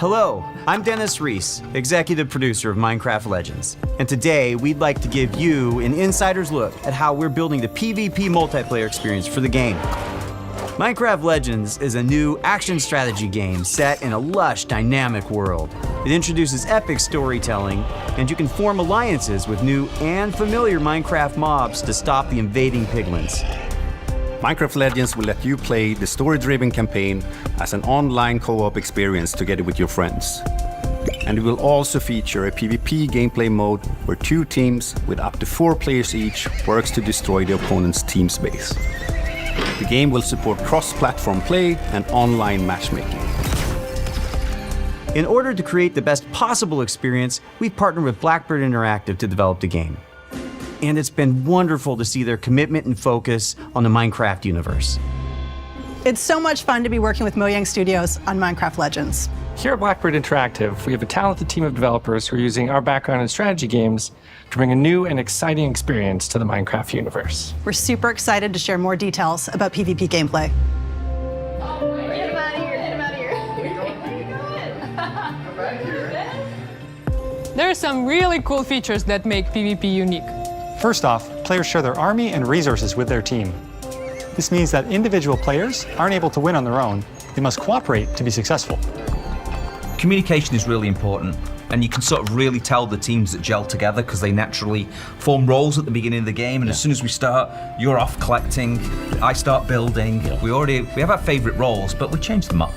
Hello, I'm Dennis Reese, executive producer of Minecraft Legends. And today, we'd like to give you an insider's look at how we're building the PvP multiplayer experience for the game. Minecraft Legends is a new action strategy game set in a lush, dynamic world. It introduces epic storytelling, and you can form alliances with new and familiar Minecraft mobs to stop the invading piglins. Minecraft Legends will let you play the story-driven campaign as an online co-op experience together with your friends. And it will also feature a PvP gameplay mode where 2 teams with up to 4 players each works to destroy the opponent's team space. The game will support cross-platform play and online matchmaking. In order to create the best possible experience, we've partnered with Blackbird Interactive to develop the game. And it's been wonderful to see their commitment and focus on the Minecraft universe. It's so much fun to be working with Mojang Studios on Minecraft Legends. Here at Blackbird Interactive, we have a talented team of developers who are using our background in strategy games to bring a new and exciting experience to the Minecraft universe. We're super excited to share more details about PvP gameplay. Get him out of here, get him out of here. There are some really cool features that make PvP unique. First off, players share their army and resources with their team. This means that individual players aren't able to win on their own. They must cooperate to be successful. Communication is really important, and you can sort of really tell the teams that gel together because they naturally form roles at the beginning of the game, and as soon as we start, you're off collecting, I start building. We have our favorite roles, but we change them up.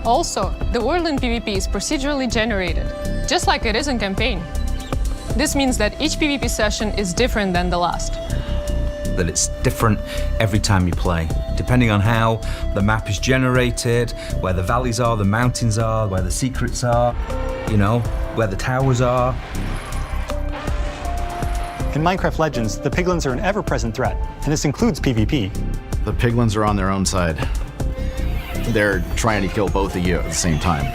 Also, the world in PvP is procedurally generated, just like it is in campaign. This means that each PvP session is different than the last. That it's different every time you play, depending on how the map is generated, where the valleys are, the mountains are, where the secrets are, you know, where the towers are. In Minecraft Legends, the piglins are an ever-present threat, and this includes PvP. The piglins are on their own side. They're trying to kill both of you at the same time.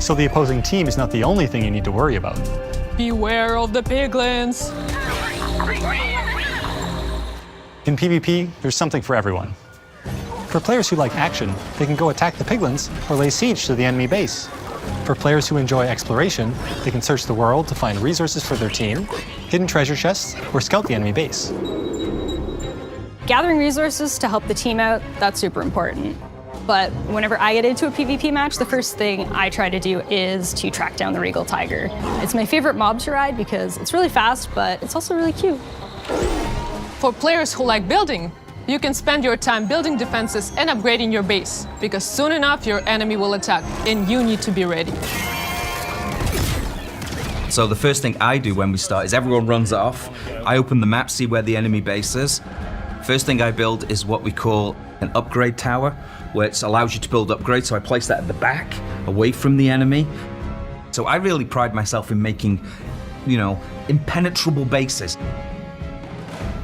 So the opposing team is not the only thing you need to worry about. Beware of the piglins! In PvP, there's something for everyone. For players who like action, they can go attack the piglins or lay siege to the enemy base. For players who enjoy exploration, they can search the world to find resources for their team, hidden treasure chests, or scout the enemy base. Gathering resources to help the team out, that's super important. But whenever I get into a PvP match, the first thing I try to do is to track down the Regal Tiger. It's my favorite mob to ride because it's really fast, but it's also really cute. For players who like building, you can spend your time building defenses and upgrading your base, because soon enough your enemy will attack, and you need to be ready. So the first thing I do when we start is everyone runs off. I open the map, see where the enemy base is. First thing I build is what we call an upgrade tower, which allows you to build upgrades. So I place that at the back, away from the enemy. So I really pride myself in making, you know, impenetrable bases.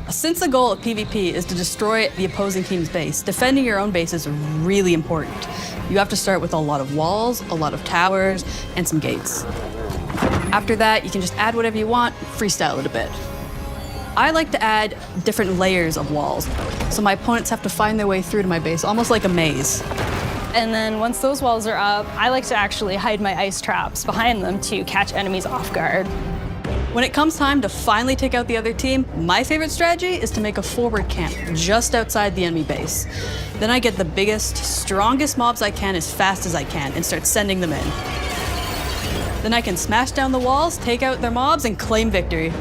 Since the goal of PvP is to destroy the opposing team's base, defending your own base is really important. You have to start with a lot of walls, a lot of towers, and some gates. After that, you can just add whatever you want, freestyle it a bit. I like to add different layers of walls, so my opponents have to find their way through to my base, almost like a maze. And then once those walls are up, I like to actually hide my ice traps behind them to catch enemies off guard. When it comes time to finally take out the other team, my favorite strategy is to make a forward camp just outside the enemy base. Then I get the biggest, strongest mobs I can as fast as I can and start sending them in. Then I can smash down the walls, take out their mobs, and claim victory.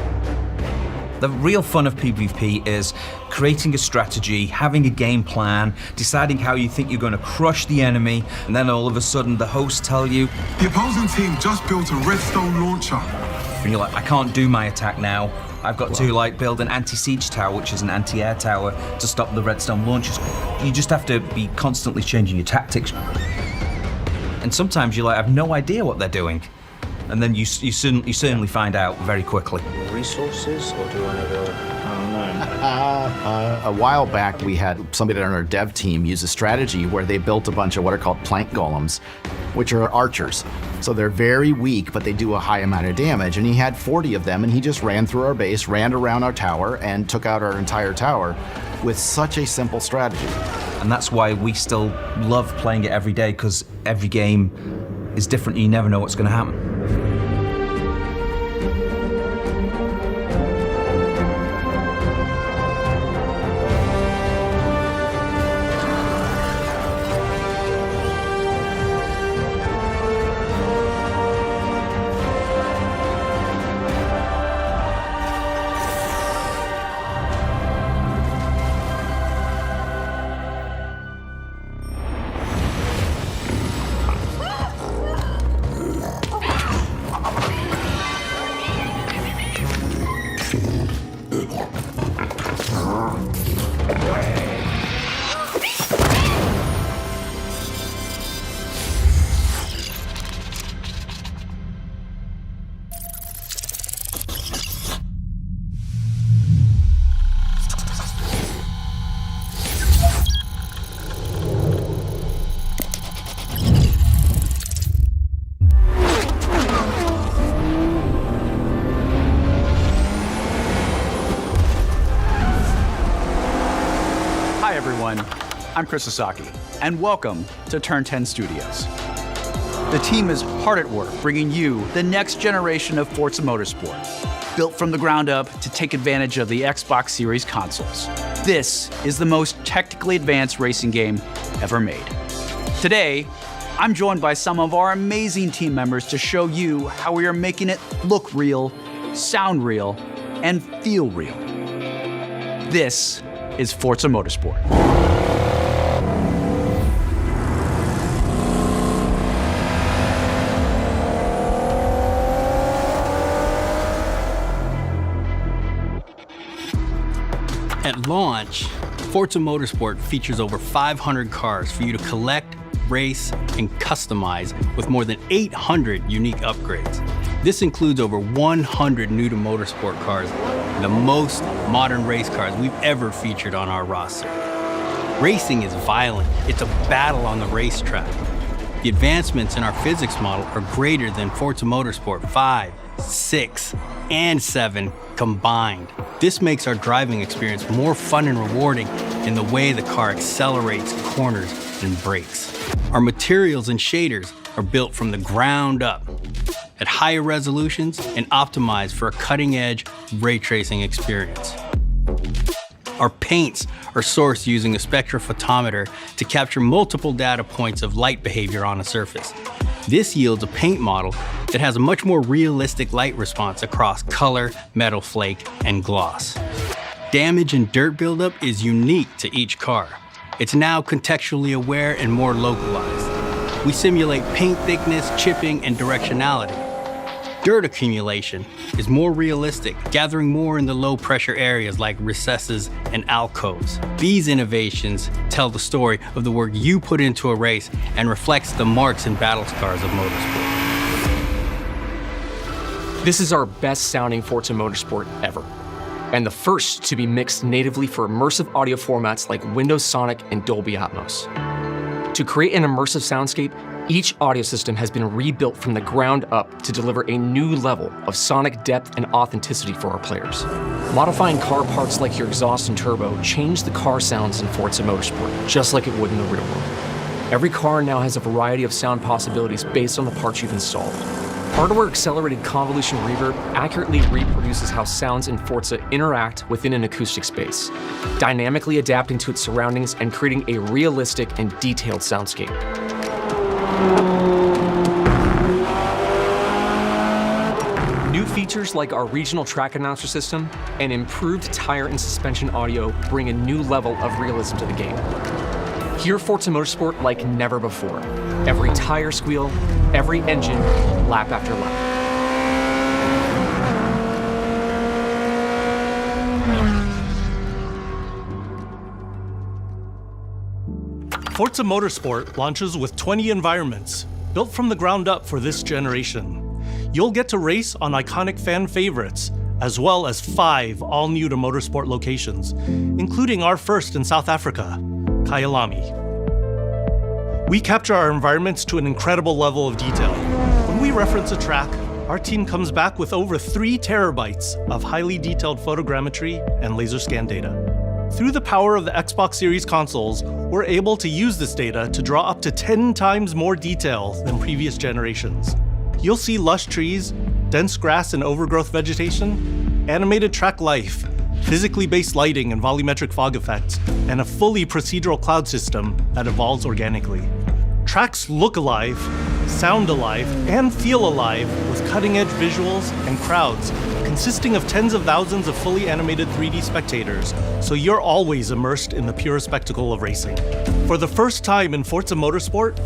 The real fun of PvP is creating a strategy, having a game plan, deciding how you think you're going to crush the enemy, and then all of a sudden the hosts tell you, the opposing team just built a redstone launcher. And you're like, I can't do my attack now. I've got to like build an anti-siege tower, which is an anti-air tower, to stop the redstone launchers. You just have to be constantly changing your tactics. And sometimes you're like, I have no idea what they're doing. And then you certainly find out very quickly. Resources, or do you want to go? I don't know. A while back, we had somebody on our dev team use a strategy where they built a bunch of what are called plank golems, which are archers. So they're very weak, but they do a high amount of damage. And he had 40 of them, and he just ran through our base, ran around our tower, and took out our entire tower with such a simple strategy. And that's why we still love playing it every day, because every game is different and you never know what's going to happen. Hi everyone, I'm Chris Sasaki, and welcome to Turn 10 Studios. The team is hard at work bringing you the next generation of Forza Motorsport, built from the ground up to take advantage of the Xbox Series consoles. This is the most technically advanced racing game ever made. Today, I'm joined by some of our amazing team members to show you how we are making it look real, sound real, and feel real. This is Forza Motorsport. At launch, Forza Motorsport features over 500 cars for you to collect, race, and customize with more than 800 unique upgrades. This includes over 100 new to motorsport cars, the most modern race cars we've ever featured on our roster. Racing is violent. It's a battle on the racetrack. The advancements in our physics model are greater than Forza Motorsport 5, 6, and 7 combined. This makes our driving experience more fun and rewarding in the way the car accelerates, corners, and brakes. Our materials and shaders are built from the ground up at higher resolutions and optimized for a cutting-edge ray tracing experience. Our paints are sourced using a spectrophotometer to capture multiple data points of light behavior on a surface. This yields a paint model that has a much more realistic light response across color, metal flake, and gloss. Damage and dirt buildup is unique to each car. It's now contextually aware and more localized. We simulate paint thickness, chipping, and directionality. Dirt accumulation is more realistic, gathering more in the low-pressure areas like recesses and alcoves. These innovations tell the story of the work you put into a race and reflects the marks and battle scars of motorsport. This is our best-sounding Forza Motorsport ever, and the first to be mixed natively for immersive audio formats like Windows Sonic and Dolby Atmos. To create an immersive soundscape, each audio system has been rebuilt from the ground up to deliver a new level of sonic depth and authenticity for our players. Modifying car parts like your exhaust and turbo change the car sounds in Forza Motorsport, just like it would in the real world. Every car now has a variety of sound possibilities based on the parts you've installed. Hardware-accelerated convolution reverb accurately reproduces how sounds in Forza interact within an acoustic space, dynamically adapting to its surroundings and creating a realistic and detailed soundscape. New features like our regional track announcer system and improved tire and suspension audio bring a new level of realism to the game. Hear Forza Motorsport like never before. Every tire squeal, every engine, lap after lap. Forza Motorsport launches with 20 environments, built from the ground up for this generation. You'll get to race on iconic fan favorites, as well as 5 all-new to motorsport locations, including our first in South Africa, Kyalami. We capture our environments to an incredible level of detail. When we reference a track, our team comes back with over 3 terabytes of highly detailed photogrammetry and laser scan data. Through the power of the Xbox Series consoles, we're able to use this data to draw up to 10 times more detail than previous generations. You'll see lush trees, dense grass and overgrowth vegetation, animated track life, physically based lighting and volumetric fog effects, and a fully procedural cloud system that evolves organically. Tracks look alive, sound alive, and feel alive with cutting-edge visuals and crowds consisting of tens of thousands of fully animated 3D spectators, so you're always immersed in the pure spectacle of racing. For the first time in Forza Motorsport,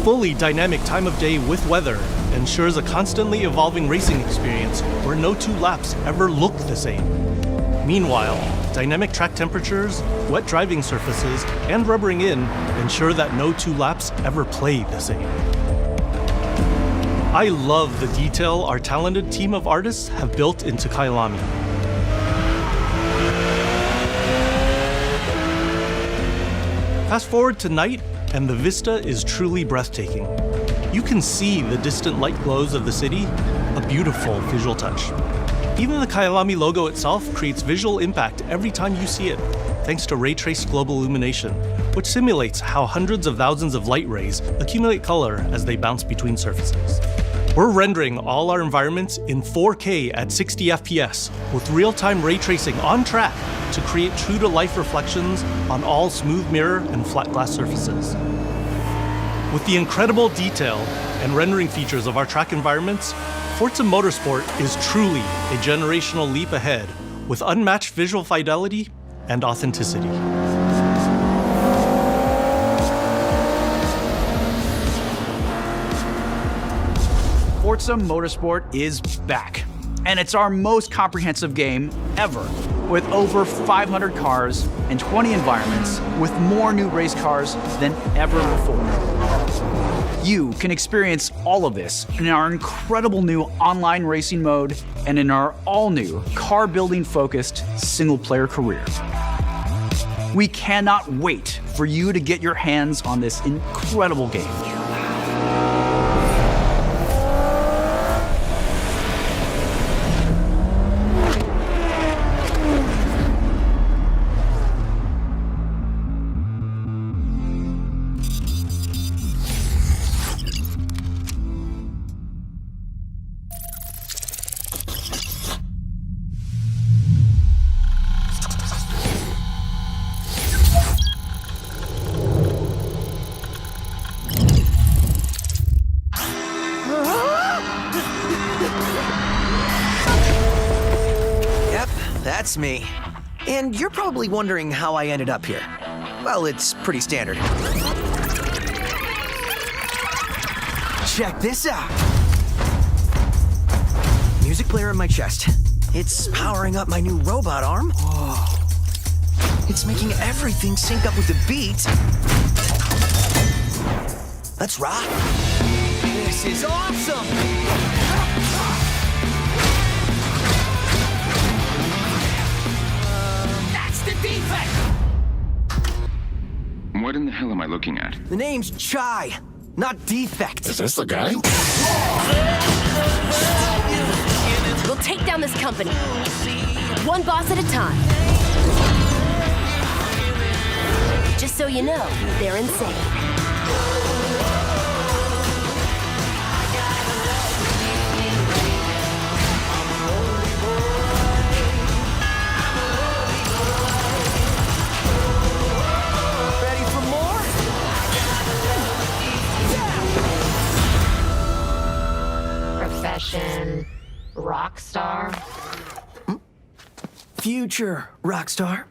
fully dynamic time of day with weather ensures a constantly evolving racing experience where no two laps ever look the same. Meanwhile, dynamic track temperatures, wet driving surfaces, and rubbering in ensure that no two laps ever play the same. I love the detail our talented team of artists have built into Kailami. Fast forward to night, and the vista is truly breathtaking. You can see the distant light glows of the city, a beautiful visual touch. Even the Kailami logo itself creates visual impact every time you see it, thanks to ray-traced global illumination, which simulates how hundreds of thousands of light rays accumulate color as they bounce between surfaces. We're rendering all our environments in 4K at 60 FPS with real-time ray tracing on track to create true-to-life reflections on all smooth mirror and flat glass surfaces. With the incredible detail and rendering features of our track environments, Forza Motorsport is truly a generational leap ahead with unmatched visual fidelity and authenticity. Forza Motorsport is back, and it's our most comprehensive game ever, with over 500 cars and 20 environments, with more new race cars than ever before. You can experience all of this in our incredible new online racing mode and in our all-new car-building focused single-player career. We cannot wait for you to get your hands on this incredible game. That's me. And you're probably wondering how I ended up here. Well, it's pretty standard. Check this out. Music player in my chest. It's powering up my new robot arm. Whoa. It's making everything sync up with the beat. Let's rock. This is awesome. The defect! What in the hell am I looking at? The name's Chai, not Defect. Is this the guy? We'll take down this company, one boss at a time. Just so you know, they're insane. Profession, rock star. Future rock star.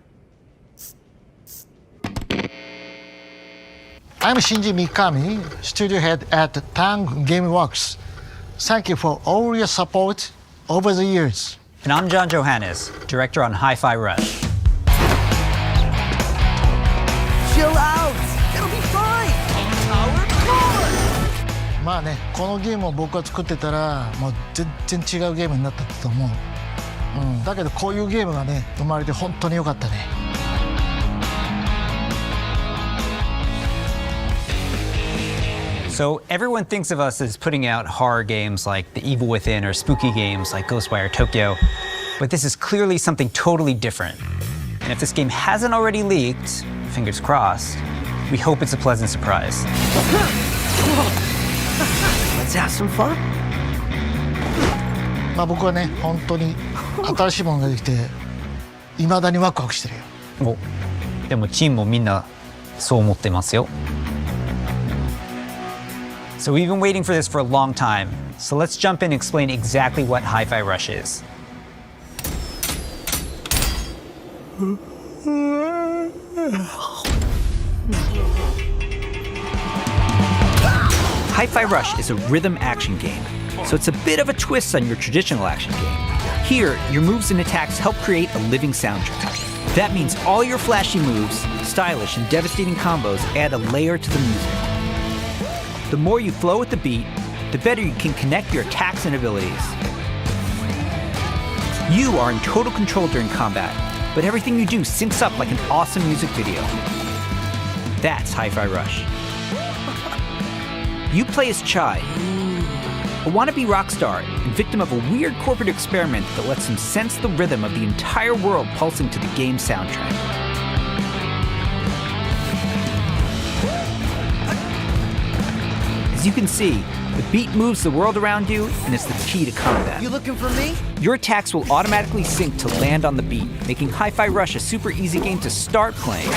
I'm Shinji Mikami, studio head at Tango Gameworks. Thank you for all your support over the years. And I'm John Johannes, director on Hi-Fi Rush. Chill out! It'll be fine! Our core! まあね、このゲームを僕が作ってたら、もう全然違うゲームになったと思う。だけどこういうゲームがね、生まれて本当に良かったね。So everyone thinks of us as putting out horror games like The Evil Within or spooky games like Ghostwire Tokyo, but this is clearly something totally different. And if this game hasn't already leaked, fingers crossed, we hope it's a pleasant surprise. Let's have some fun. まあ僕はね、本当に新しいものができて、未だにワクワクしてるよ。お、でもチームもみんなそう思ってますよ。So we've been waiting for this for a long time. So let's jump in and explain exactly what Hi-Fi Rush is. Hi-Fi Rush is a rhythm action game, so it's a bit of a twist on your traditional action game. Here, your moves and attacks help create a living soundtrack. That means all your flashy moves, stylish and devastating combos add a layer to the music. The more you flow with the beat, the better you can connect your attacks and abilities. You are in total control during combat, but everything you do syncs up like an awesome music video. That's Hi-Fi Rush. You play as Chai, a wannabe rock star and victim of a weird corporate experiment that lets him sense the rhythm of the entire world pulsing to the game's soundtrack. As you can see, the beat moves the world around you and is the key to combat. You looking for me? Your attacks will automatically sync to land on the beat, making Hi-Fi Rush a super easy game to start playing.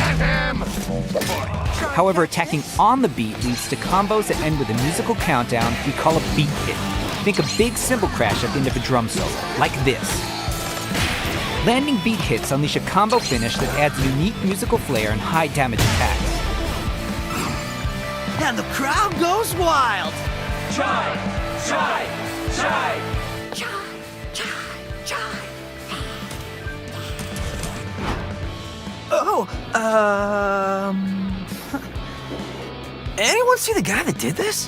However, attacking on the beat leads to combos that end with a musical countdown we call a beat hit. Think a big cymbal crash at the end of a drum solo, like this. Landing beat hits unleash a combo finish that adds a unique musical flair and high damage attacks. And the crowd goes wild. Chai! Chai! Chai! Oh, anyone see the guy that did this?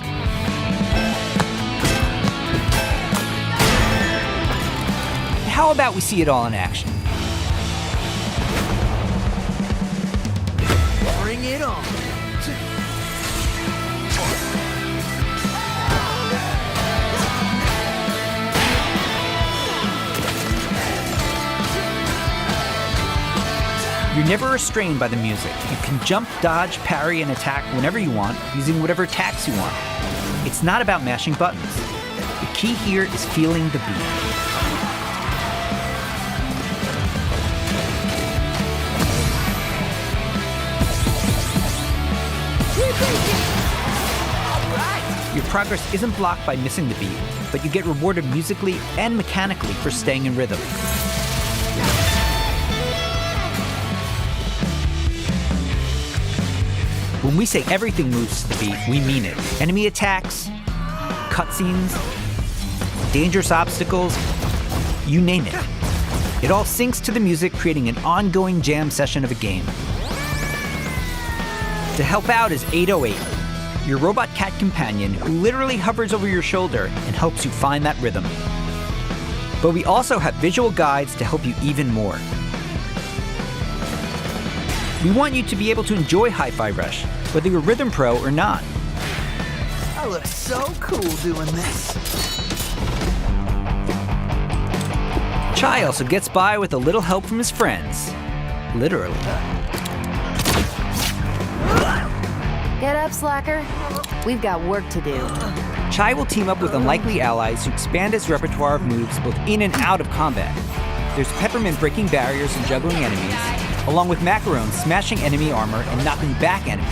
How about we see it all in action? Bring it on. You're never restrained by the music. You can jump, dodge, parry, and attack whenever you want, using whatever attacks you want. It's not about mashing buttons. The key here is feeling the beat. Your progress isn't blocked by missing the beat, but you get rewarded musically and mechanically for staying in rhythm. When we say everything moves to the beat, we mean it. Enemy attacks, cutscenes, dangerous obstacles, you name it. It all syncs to the music, creating an ongoing jam session of a game. To help out is 808, your robot cat companion who literally hovers over your shoulder and helps you find that rhythm. But we also have visual guides to help you even more. We want you to be able to enjoy Hi-Fi Rush, whether you're Rhythm Pro or not. I look so cool doing this. Chai also gets by with a little help from his friends. Literally. Get up, slacker. We've got work to do. Chai will team up with unlikely allies who expand his repertoire of moves both in and out of combat. There's Peppermint breaking barriers and juggling enemies, along with Macaron smashing enemy armor and knocking back enemies.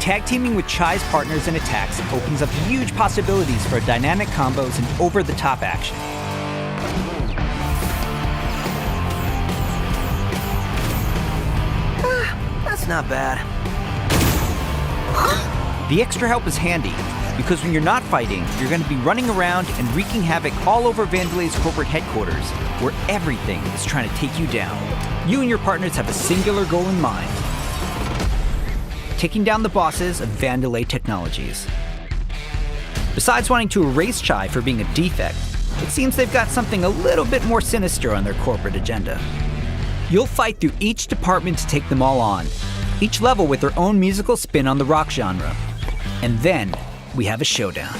Tag teaming with Chai's partners and attacks opens up huge possibilities for dynamic combos and over-the-top action. That's not bad. The extra help is handy, because when you're not fighting, you're going to be running around and wreaking havoc all over Vandelay's corporate headquarters, where everything is trying to take you down. You and your partners have a singular goal in mind: taking down the bosses of Vandelay Technologies. Besides wanting to erase Chai for being a defect, it seems they've got something a little bit more sinister on their corporate agenda. You'll fight through each department to take them all on, each level with their own musical spin on the rock genre. And then we have a showdown.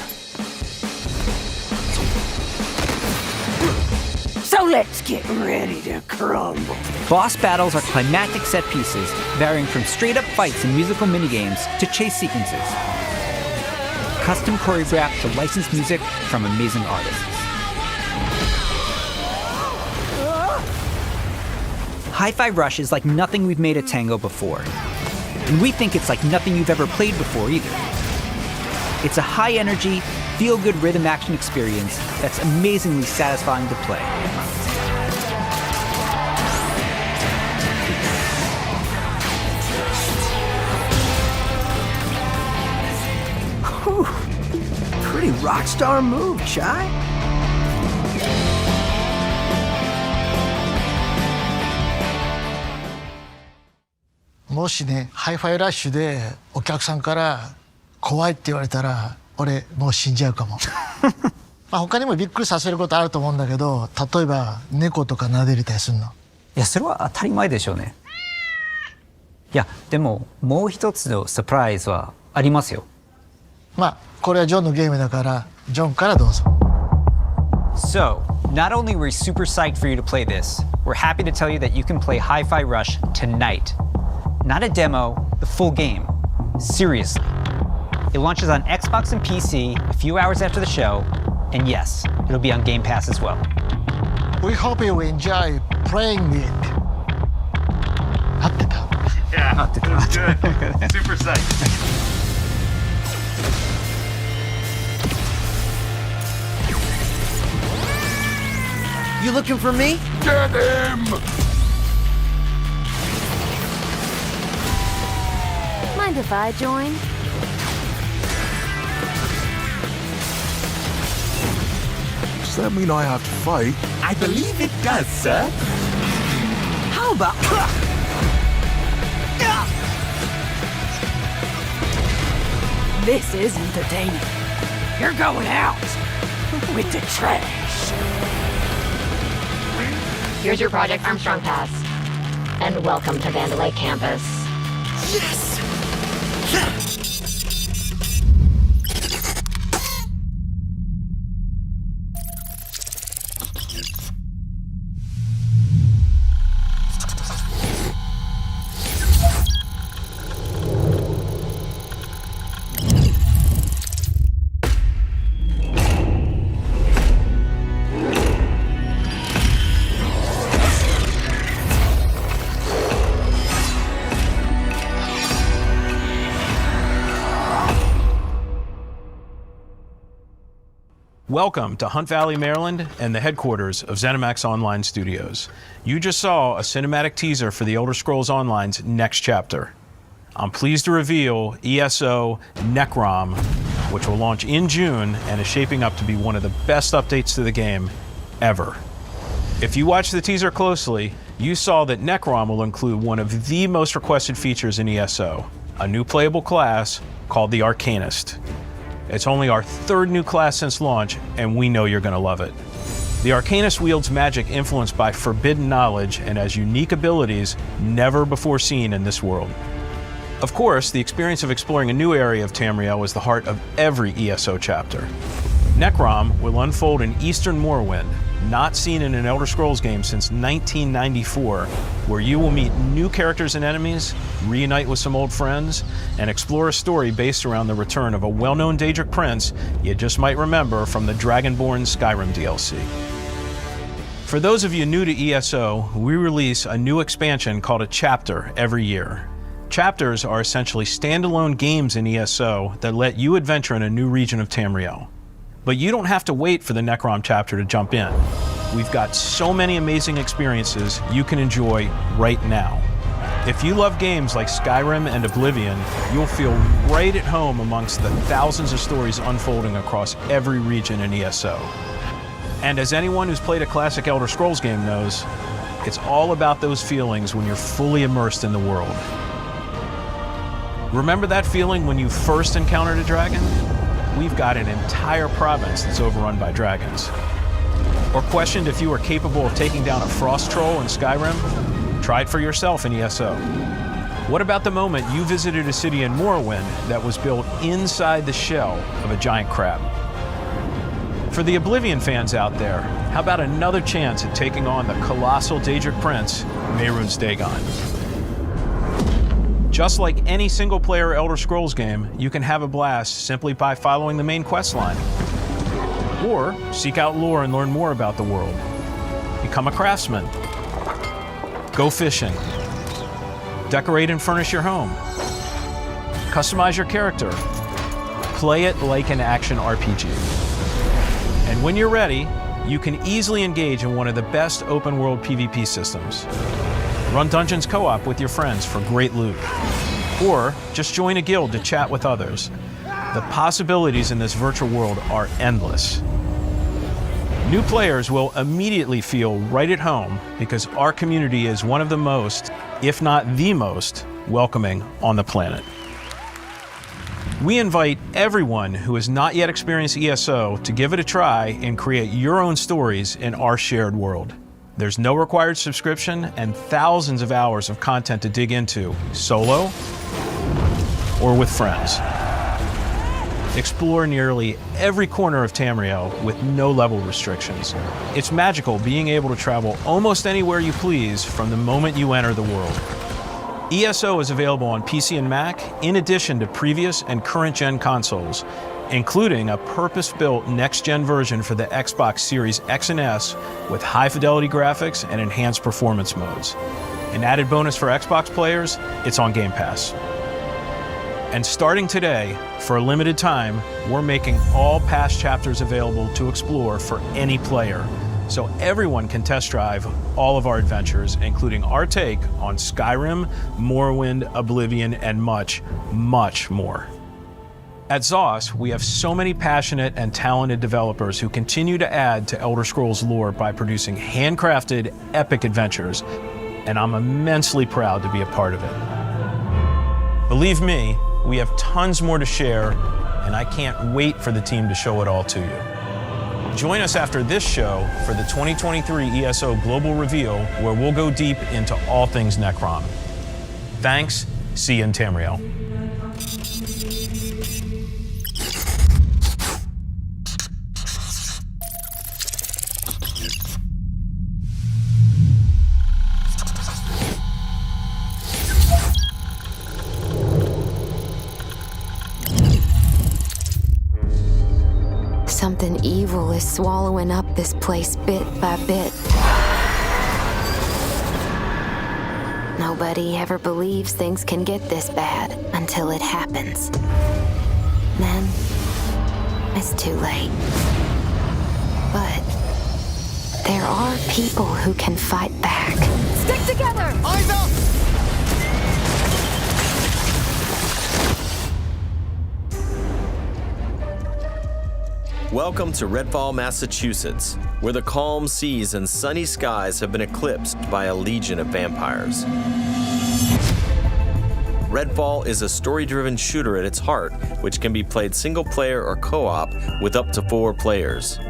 So Let's get ready to crumble. Boss battles are climactic set pieces, varying from straight-up fights and musical minigames to chase sequences. Custom choreographed to licensed music from amazing artists. Hi-Fi Rush is like nothing we've made at Tango before. And we think it's like nothing you've ever played before either. It's a high-energy, feel-good rhythm action experience that's amazingly satisfying to play. Whew. Pretty rock star move, Chai.もしね、ハイファイラッシュでお客さんから怖いって言われたら、俺もう死んじゃうかも。まあ他にもびっくりさせることあると思うんだけど、例えば猫とか撫でれたりするの。いや、それは当たり前でしょうね。いや、でももう一つのサプライズはありますよ。まあこれはジョンのゲームだから、ジョンからどうぞ。So, not only were we super psyched for you to play this, we're happy to tell you that you can play Hi-Fi Rush tonight. Not a demo, the full game. Seriously. It launches on Xbox and PC a few hours after the show, and yes, it'll be on Game Pass as well. We hope you enjoy playing it. 合ってた? Yeah, it was good. Super psyched. You looking for me? Get him! Mind if I join? Does that mean I have to fight? I believe it does, sir. How about... This is entertaining. You're going out with the trash. Here's your Project Armstrong pass. And welcome to Vandalay campus. Yes! Welcome to Hunt Valley, Maryland, and the headquarters of ZeniMax Online Studios. You just saw a cinematic teaser for The Elder Scrolls Online's next chapter. I'm pleased to reveal ESO Necrom, which will launch in June and is shaping up to be one of the best updates to the game ever. If you watched the teaser closely, you saw that Necrom will include one of the most requested features in ESO, a new playable class called the Arcanist. It's only our third new class since launch, and we know you're going to love it. The Arcanist wields magic influenced by forbidden knowledge and has unique abilities never before seen in this world. Of course, the experience of exploring a new area of Tamriel is the heart of every ESO chapter. Necrom will unfold in Eastern Morrowind, not seen in an Elder Scrolls game since 1994, where you will meet new characters and enemies, reunite with some old friends, and explore a story based around the return of a well-known Daedric prince you just might remember from the Dragonborn Skyrim DLC. For those of you new to ESO, we release a new expansion called a chapter every year. Chapters are essentially standalone games in ESO that let you adventure in a new region of Tamriel. But you don't have to wait for the Necrom chapter to jump in. We've got so many amazing experiences you can enjoy right now. If you love games like Skyrim and Oblivion, you'll feel right at home amongst the thousands of stories unfolding across every region in ESO. And as anyone who's played a classic Elder Scrolls game knows, it's all about those feelings when you're fully immersed in the world. Remember that feeling when you first encountered a dragon? We've got an entire province that's overrun by dragons. Or questioned if you were capable of taking down a frost troll in Skyrim? Try it for yourself in ESO. What about the moment you visited a city in Morrowind that was built inside the shell of a giant crab? For the Oblivion fans out there, how about another chance at taking on the colossal Daedric Prince, Mehrunes Dagon? Just like any single-player Elder Scrolls game, you can have a blast simply by following the main quest line. Or seek out lore and learn more about the world. Become a craftsman. Go fishing. Decorate and furnish your home. Customize your character. Play it like an action RPG. And when you're ready, you can easily engage in one of the best open-world PvP systems. Run dungeons co-op with your friends for great loot. Or just join a guild to chat with others. The possibilities in this virtual world are endless. New players will immediately feel right at home because our community is one of the most, if not the most, welcoming on the planet. We invite everyone who has not yet experienced ESO to give it a try and create your own stories in our shared world. There's no required subscription and thousands of hours of content to dig into, solo or with friends. Explore nearly every corner of Tamriel with no level restrictions. It's magical being able to travel almost anywhere you please from the moment you enter the world. ESO is available on PC and Mac, in addition to previous and current gen consoles, including a purpose-built next-gen version for the Xbox Series X and S with high-fidelity graphics and enhanced performance modes. An added bonus for Xbox players, it's on Game Pass. And starting today, for a limited time, we're making all past chapters available to explore for any player, so everyone can test drive all of our adventures, including our take on Skyrim, Morrowind, Oblivion, and much, much more. At ZOS, we have so many passionate and talented developers who continue to add to Elder Scrolls lore by producing handcrafted, epic adventures, and I'm immensely proud to be a part of it. Believe me, we have tons more to share, and I can't wait for the team to show it all to you. Join us after this show for the 2023 ESO Global Reveal, where we'll go deep into all things Necrom. Thanks. See you in Tamriel. Something evil is swallowing up this place bit by bit. Nobody ever believes things can get this bad until it happens. Then, it's too late. But there are people who can fight back. Stick together! Eyes up! Welcome to Redfall, Massachusetts, where the calm seas and sunny skies have been eclipsed by a legion of vampires. Redfall is a story-driven shooter at its heart, which can be played single-player or co-op with up to 4 players.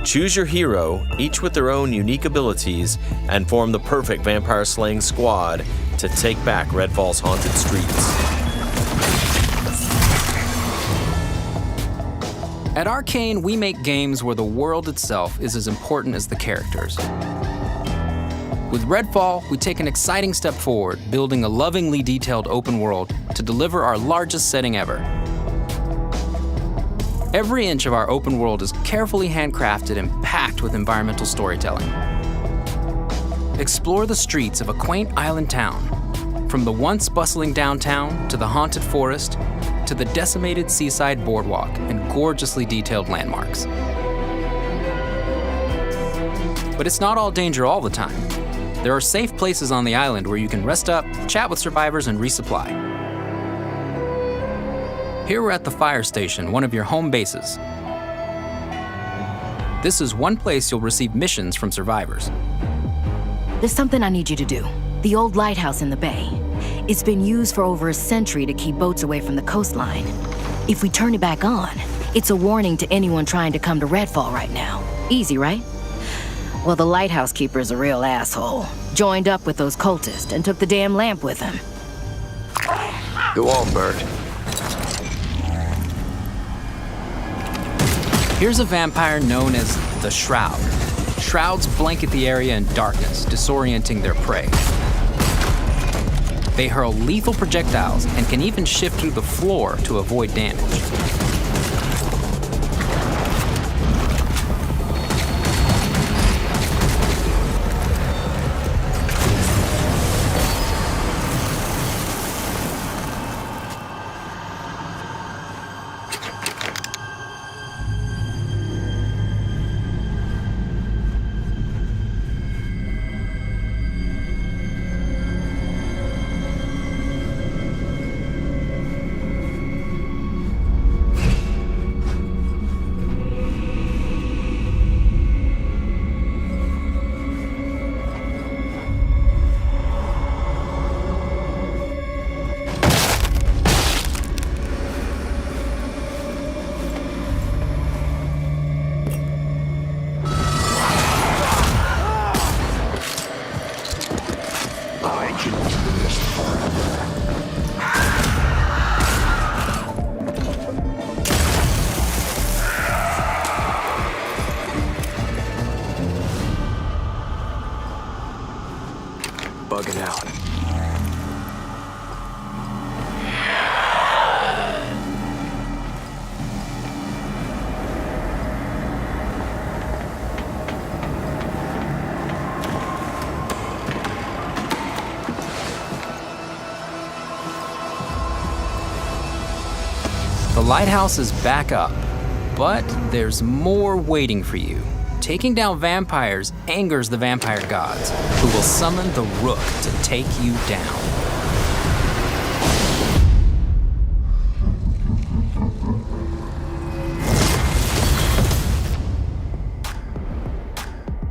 Choose your hero, each with their own unique abilities, and form the perfect vampire-slaying squad to take back Redfall's haunted streets. At Arcane, we make games where the world itself is as important as the characters. With Redfall, we take an exciting step forward, building a lovingly detailed open world to deliver our largest setting ever. Every inch of our open world is carefully handcrafted and packed with environmental storytelling. Explore the streets of a quaint island town, from the once bustling downtown to the haunted forest, to the decimated seaside boardwalk and gorgeously detailed landmarks. But it's not all danger all the time. There are safe places on the island where you can rest up, chat with survivors, and resupply. Here we're at the fire station, one of your home bases. This is one place you'll receive missions from survivors. There's something I need you to do. The old lighthouse in the bay. It's been used for over a century to keep boats away from the coastline. If we turn it back on, it's a warning to anyone trying to come to Redfall right now. Easy, right? Well, the lighthouse keeper's a real asshole. Joined up with those cultists and took the damn lamp with him. Go on, Bert. Here's a vampire known as the Shroud. Shrouds blanket the area in darkness, disorienting their prey. They hurl lethal projectiles and can even shift through the floor to avoid damage. Bugging out. The lighthouse is back up, but there's more waiting for you. Taking down vampires angers the vampire gods, who will summon the Rook to take you down.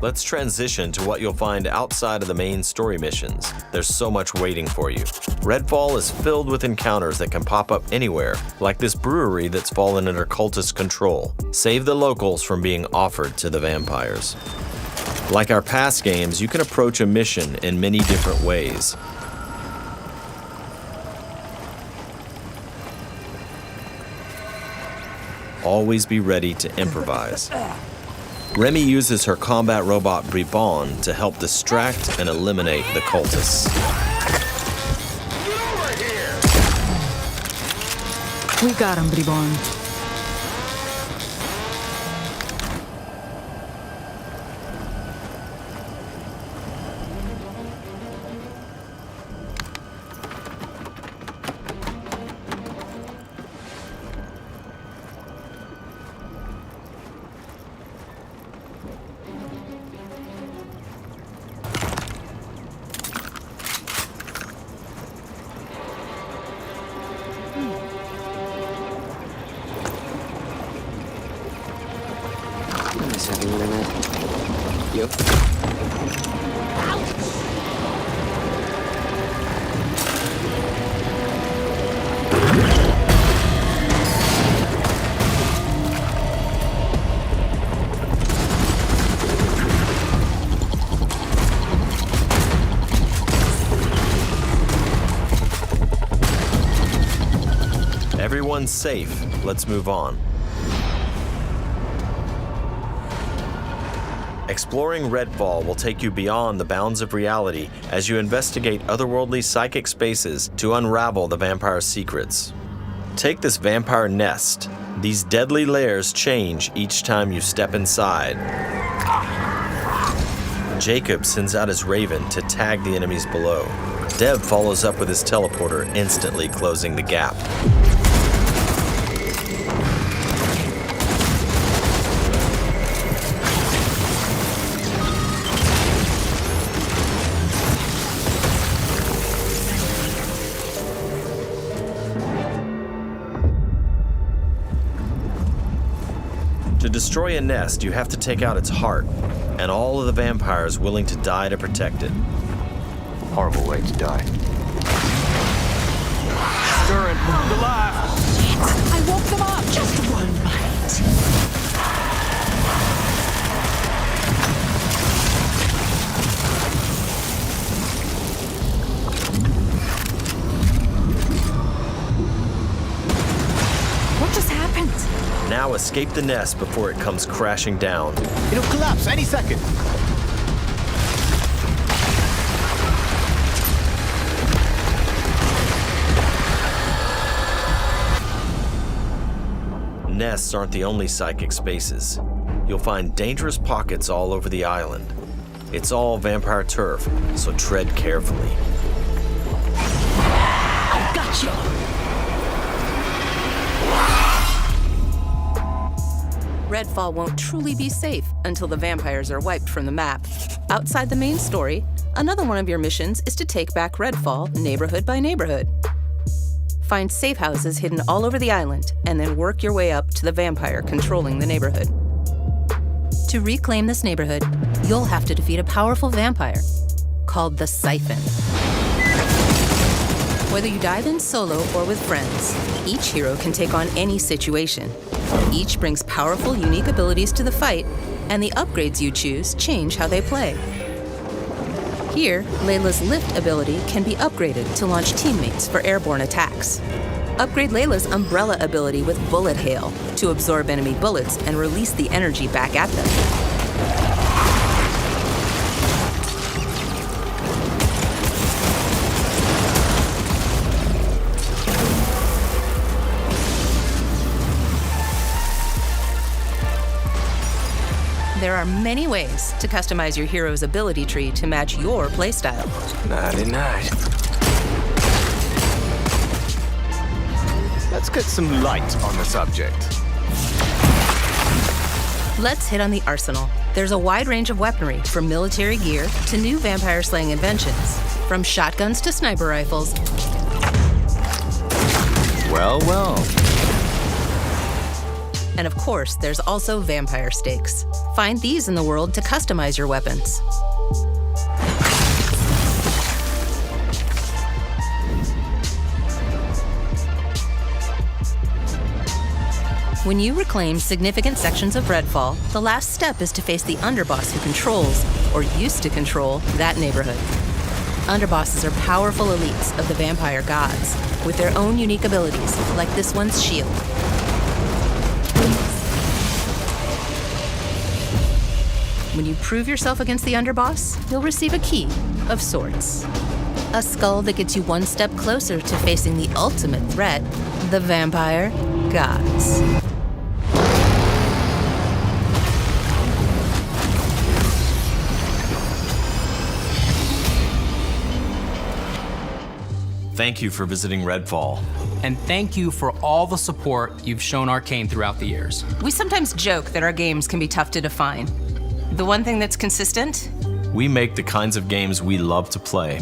Let's transition to what you'll find outside of the main story missions. There's so much waiting for you. Redfall is filled with encounters that can pop up anywhere, like this brewery that's fallen under cultist control. Save the locals from being offered to the vampires. Like our past games, you can approach a mission in many different ways. Always be ready to improvise. Remy uses her combat robot Bribon to help distract and eliminate the cultists. We got him, Bribon. Having internet. You? Everyone's safe. Let's move on. Exploring Redfall will take you beyond the bounds of reality as you investigate otherworldly psychic spaces to unravel the vampire's secrets. Take this vampire nest. These deadly layers change each time you step inside. Jacob sends out his raven to tag the enemies below. Dev follows up with his teleporter, instantly closing the gap. To destroy a nest, you have to take out its heart, and all of the vampires willing to die to protect it. Horrible way to die. Stirring, alive! I woke them up! Just one bite. What just happened? Now escape the nest before it comes crashing down. It'll collapse any second. Nests aren't the only psychic spaces. You'll find dangerous pockets all over the island. It's all vampire turf, so tread carefully. Gotcha! Redfall won't truly be safe until the vampires are wiped from the map. Outside the main story, another one of your missions is to take back Redfall neighborhood by neighborhood. Find safe houses hidden all over the island, and then work your way up to the vampire controlling the neighborhood. To reclaim this neighborhood, you'll have to defeat a powerful vampire called the Siphon. Whether you dive in solo or with friends, each hero can take on any situation. Each brings powerful, unique abilities to the fight, and the upgrades you choose change how they play. Here, Layla's lift ability can be upgraded to launch teammates for airborne attacks. Upgrade Layla's umbrella ability with bullet hail to absorb enemy bullets and release the energy back at them. There are many ways to customize your hero's ability tree to match your playstyle. Nighty-night. Let's get some light on the subject. Let's hit on the arsenal. There's a wide range of weaponry, from military gear to new vampire-slaying inventions, from shotguns to sniper rifles. Well, well. And of course, there's also vampire stakes. Find these in the world to customize your weapons. When you reclaim significant sections of Redfall, the last step is to face the underboss who controls, or used to control, that neighborhood. Underbosses are powerful elites of the vampire gods, with their own unique abilities, like this one's shield. When you prove yourself against the underboss, you'll receive a key of sorts. A skull that gets you one step closer to facing the ultimate threat, the vampire gods. Thank you for visiting Redfall. And thank you for all the support you've shown Arcane throughout the years. We sometimes joke that our games can be tough to define. The one thing that's consistent? We make the kinds of games we love to play.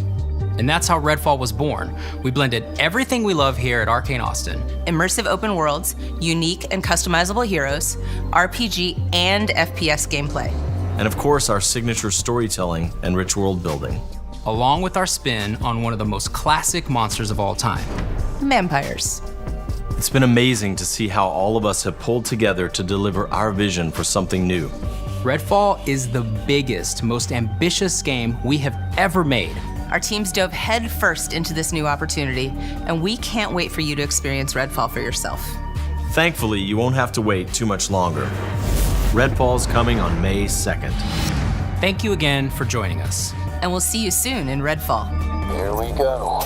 And that's how Redfall was born. We blended everything we love here at Arcane Austin. Immersive open worlds, unique and customizable heroes, RPG and FPS gameplay. And of course, our signature storytelling and rich world building. Along with our spin on one of the most classic monsters of all time. Vampires. It's been amazing to see how all of us have pulled together to deliver our vision for something new. Redfall is the biggest, most ambitious game we have ever made. Our teams dove head first into this new opportunity, and we can't wait for you to experience Redfall for yourself. Thankfully, you won't have to wait too much longer. Redfall's coming on May 2nd. Thank you again for joining us. And we'll see you soon in Redfall. Here we go.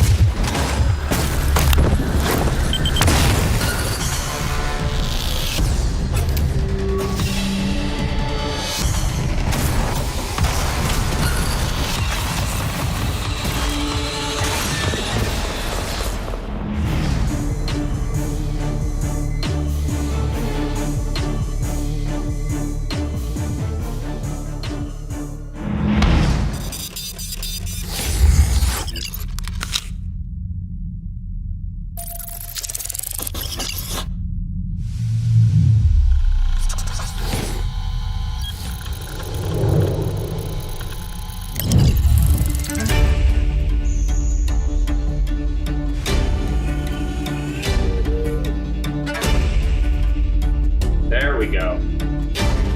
There we go.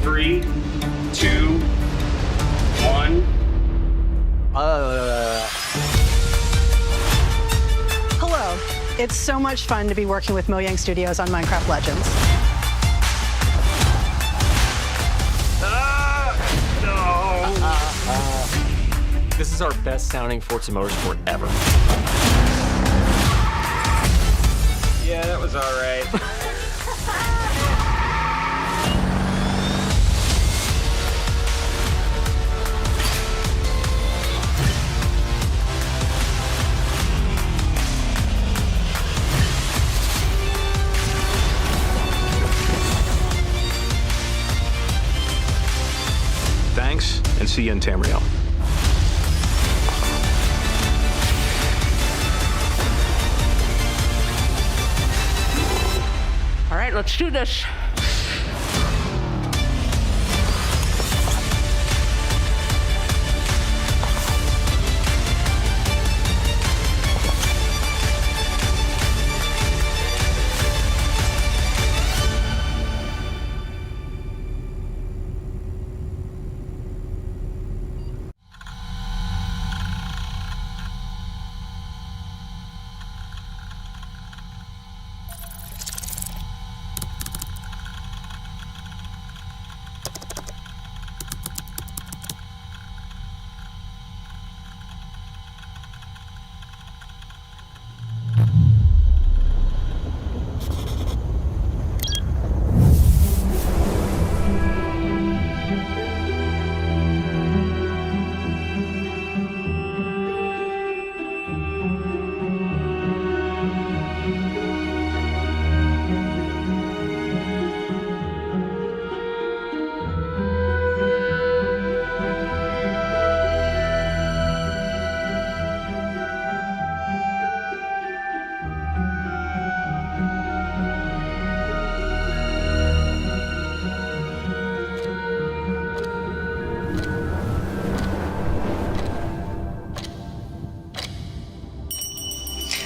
3, 2, 1. Hello. It's so much fun to be working with Mojang Studios on Minecraft Legends. This is our best sounding Forza Motorsport ever. Yeah, that was all right. Thanks, and see you in Tamriel. All right, let's do this.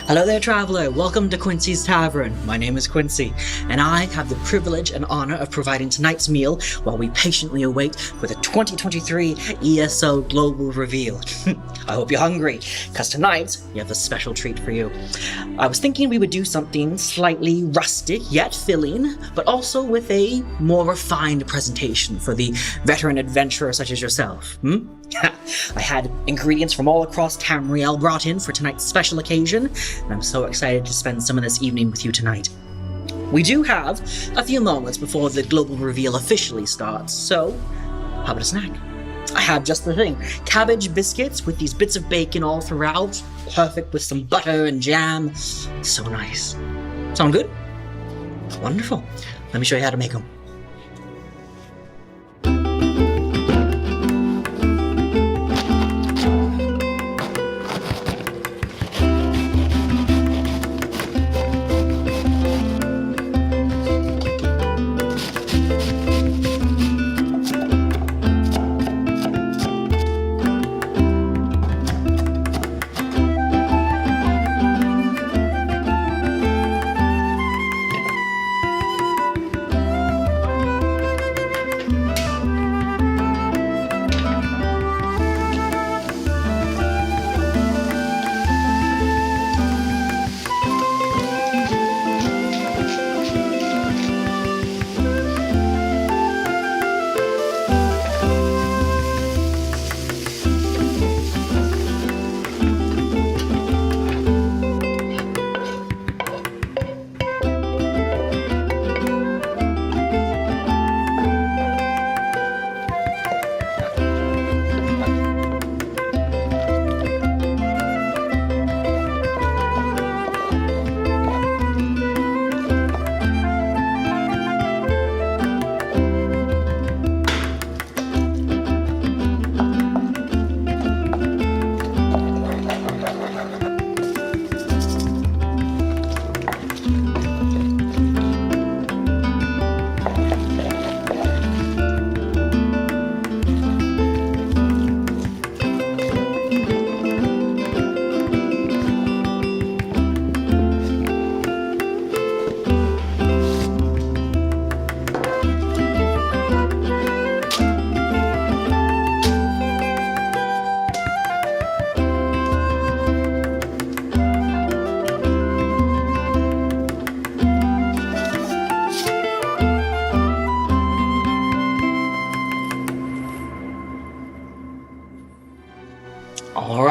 Hello there, traveler. Welcome to Quincy's Tavern. My name is Quincy, and I have the privilege and honor of providing tonight's meal while we patiently await for the 2023 ESO Global Reveal. I hope you're hungry, because tonight we have a special treat for you. I was thinking we would do something slightly rustic yet filling, but also with a more refined presentation for the veteran adventurer such as yourself. I had ingredients from all across Tamriel brought in for tonight's special occasion, and I'm so excited to spend some of this evening with you tonight. We do have a few moments before the global reveal officially starts, so how about a snack? I have just the thing. Cabbage biscuits with these bits of bacon all throughout, perfect with some butter and jam. So nice. Sound good? Wonderful. Let me show you how to make them.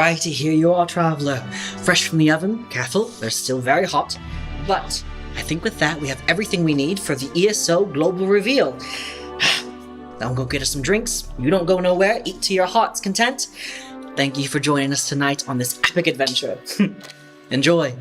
Righty, here you are, Traveler. Fresh from the oven, careful, they're still very hot. But I think with that, we have everything we need for the ESO global reveal. I'll go get us some drinks. You don't go nowhere. Eat to your heart's content. Thank you for joining us tonight on this epic adventure. Enjoy.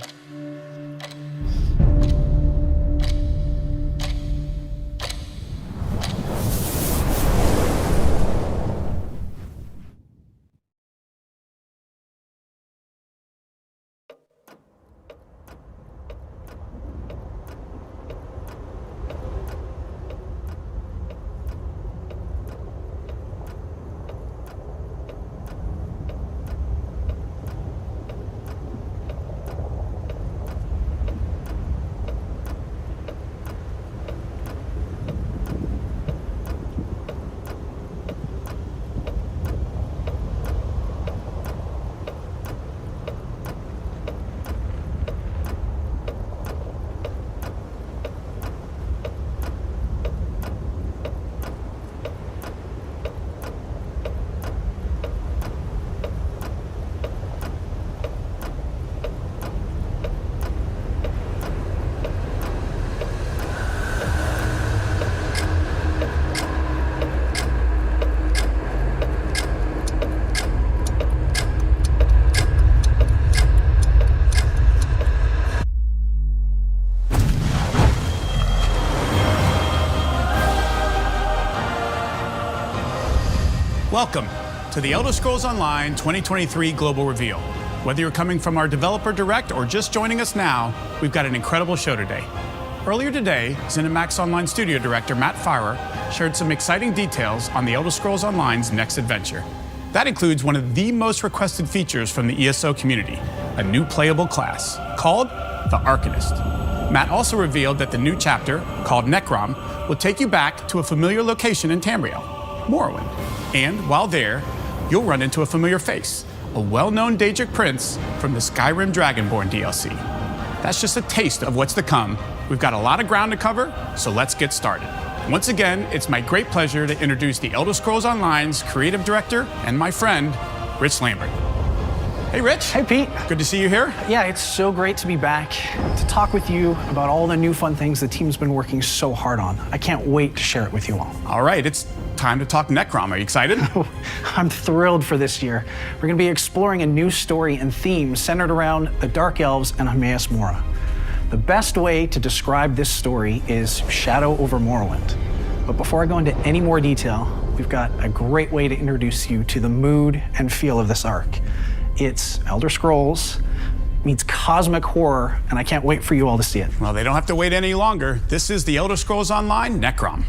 Welcome to the Elder Scrolls Online 2023 Global Reveal. Whether you're coming from our Developer Direct or just joining us now, we've got an incredible show today. Earlier today, ZeniMax Online Studio Director Matt Farrer shared some exciting details on the Elder Scrolls Online's next adventure. That includes one of the most requested features from the ESO community, a new playable class called the Arcanist. Matt also revealed that the new chapter, called Necrom, will take you back to a familiar location in Tamriel, Morrowind. And while there, you'll run into a familiar face, a well-known Daedric prince from the Skyrim Dragonborn DLC. That's just a taste of what's to come. We've got a lot of ground to cover, so let's get started. Once again, it's my great pleasure to introduce the Elder Scrolls Online's creative director and my friend, Rich Lambert. Hey, Rich. Hey, Pete. Good to see you here. Yeah, it's so great to be back to talk with you about all the new fun things the team's been working so hard on. I can't wait to share it with you all. All right, it's time to talk Necrom. Are you excited? I'm thrilled for this year. We're going to be exploring a new story and theme centered around the Dark Elves and Hermaeus Mora. The best way to describe this story is shadow over Morrowind. But before I go into any more detail, we've got a great way to introduce you to the mood and feel of this arc. It's Elder Scrolls meets cosmic horror, and I can't wait for you all to see it. Well, they don't have to wait any longer. This is the Elder Scrolls Online Necrom.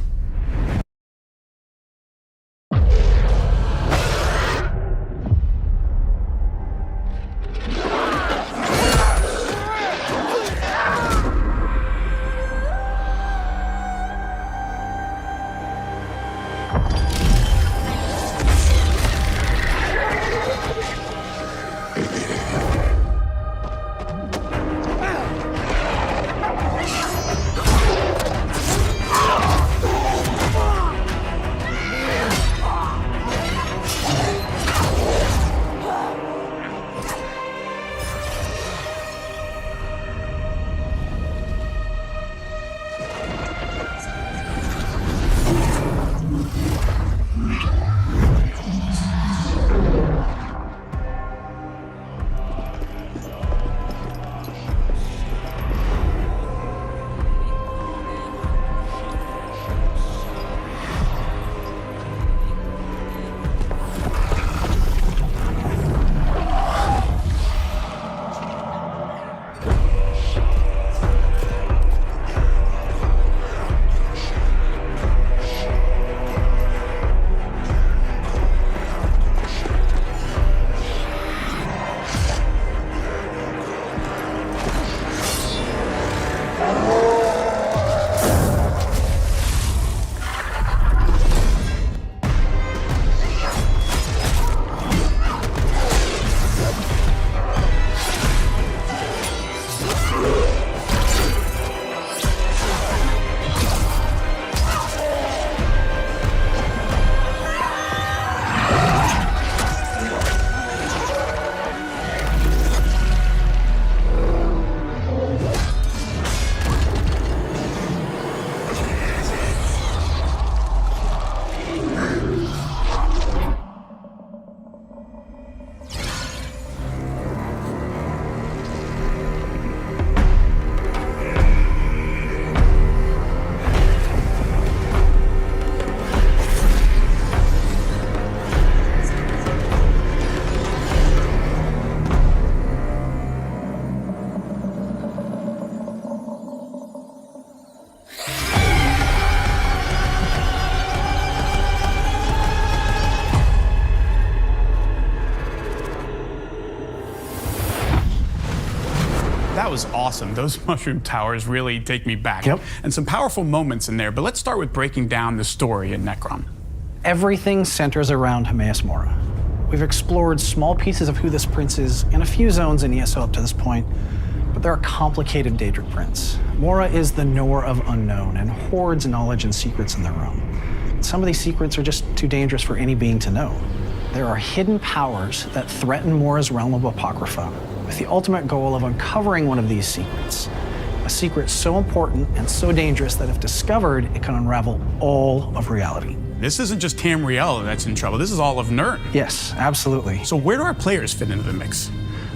awesome. Those mushroom towers really take me back. Yep. And some powerful moments in there, but let's start with breaking down the story in Necrom. Everything centers around Hermaeus Mora. We've explored small pieces of who this prince is in a few zones in ESO up to this point, but they're a complicated Daedric prince. Mora is the knower of unknown and hoards knowledge and secrets in their realm. Some of these secrets are just too dangerous for any being to know. There are hidden powers that threaten Mora's realm of Apocrypha, with the ultimate goal of uncovering one of these secrets. A secret so important and so dangerous that if discovered, it can unravel all of reality. This isn't just Tamriel that's in trouble, this is all of Nirn. Yes, absolutely. So where do our players fit into the mix?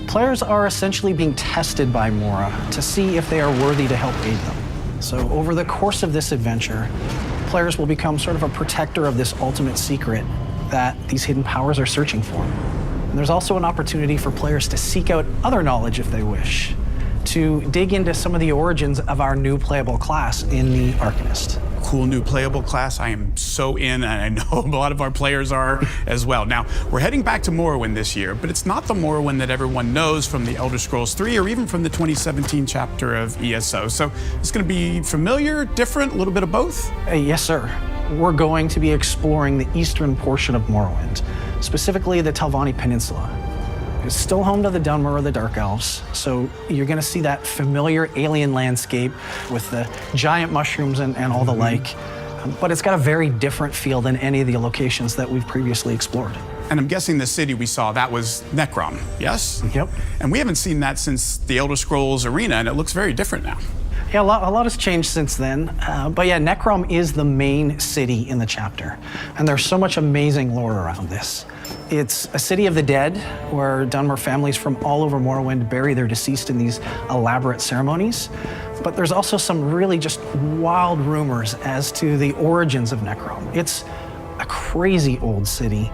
Players are essentially being tested by Mora to see if they are worthy to help aid them. So over the course of this adventure, players will become sort of a protector of this ultimate secret that these hidden powers are searching for. And there's also an opportunity for players to seek out other knowledge if they wish, to dig into some of the origins of our new playable class in the Arcanist. Cool new playable class. I am so in, and I know a lot of our players are as well. Now, we're heading back to Morrowind this year, but it's not the Morrowind that everyone knows from the Elder Scrolls 3 or even from the 2017 chapter of ESO. So it's going to be familiar, different, a little bit of both? Yes, sir. We're going to be exploring the eastern portion of Morrowind, specifically the Telvanni Peninsula. It's still home to the Dunmer or the Dark Elves, so you're going to see that familiar alien landscape with the giant mushrooms and all the like, but it's got a very different feel than any of the locations that we've previously explored. And I'm guessing the city we saw, that was Necrom, yes? Yep. And we haven't seen that since the Elder Scrolls Arena, and it looks very different now. Yeah, a lot has changed since then. But yeah, Necrom is the main city in the chapter. And there's so much amazing lore around this. It's a city of the dead where Dunmer families from all over Morrowind bury their deceased in these elaborate ceremonies. But there's also some really just wild rumors as to the origins of Necrom. It's a crazy old city.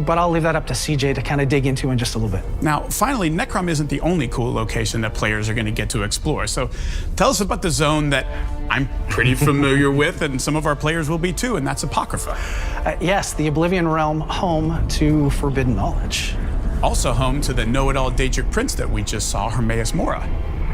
But I'll leave that up to CJ to kind of dig into in just a little bit. Now, finally, Necrom isn't the only cool location that players are going to get to explore. So tell us about the zone that I'm pretty familiar with, and some of our players will be too, and that's Apocrypha. Yes, the Oblivion Realm, home to forbidden knowledge. Also home to the know-it-all Daedric prince that we just saw, Hermaeus Mora.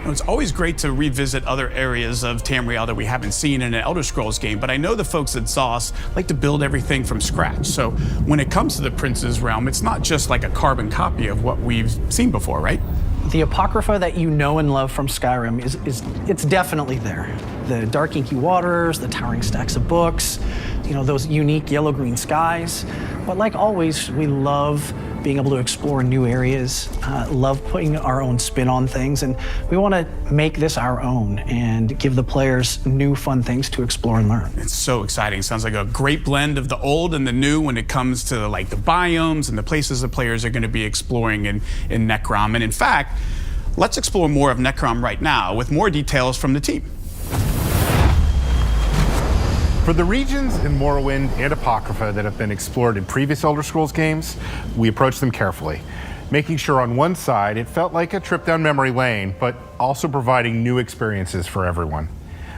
It's always great to revisit other areas of Tamriel that we haven't seen in an Elder Scrolls game, but I know the folks at ZOS like to build everything from scratch. So when it comes to the Prince's Realm, it's not just like a carbon copy of what we've seen before, right? The Apocrypha that you know and love from Skyrim it's definitely there. The dark inky waters, the towering stacks of books, you know, those unique yellow-green skies. But like always, we love being able to explore new areas, love putting our own spin on things, and we want to make this our own and give the players new fun things to explore and learn. It's so exciting. Sounds like a great blend of the old and the new when it comes to like the biomes and the places the players are going to be exploring in Necrom. And in fact, let's explore more of Necrom right now with more details from the team. For the regions in Morrowind and Apocrypha that have been explored in previous Elder Scrolls games, we approached them carefully, making sure on one side it felt like a trip down memory lane, but also providing new experiences for everyone.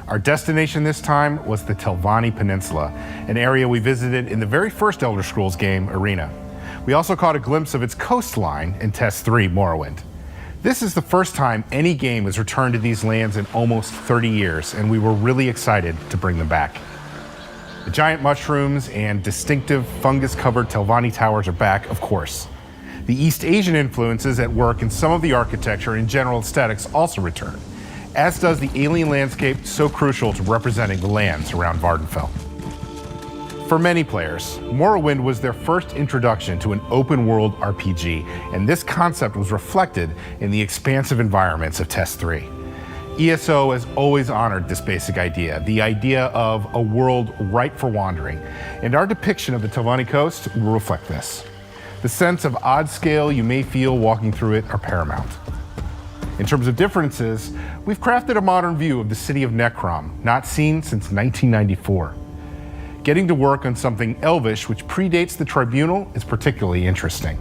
Our destination this time was the Telvanni Peninsula, an area we visited in the very first Elder Scrolls game, Arena. We also caught a glimpse of its coastline in Test 3, Morrowind. This is the first time any game has returned to these lands in almost 30 years, and we were really excited to bring them back. The giant mushrooms and distinctive fungus-covered Telvanni towers are back, of course. The East Asian influences at work in some of the architecture and general aesthetics also return, as does the alien landscape so crucial to representing the lands around Vardenfell. For many players, Morrowind was their first introduction to an open-world RPG, and this concept was reflected in the expansive environments of Test 3. ESO has always honored this basic idea, the idea of a world ripe for wandering, and our depiction of the Telvanni coast will reflect this. The sense of odd scale you may feel walking through it are paramount. In terms of differences, we've crafted a modern view of the city of Necrom, not seen since 1994. Getting to work on something elvish which predates the Tribunal is particularly interesting.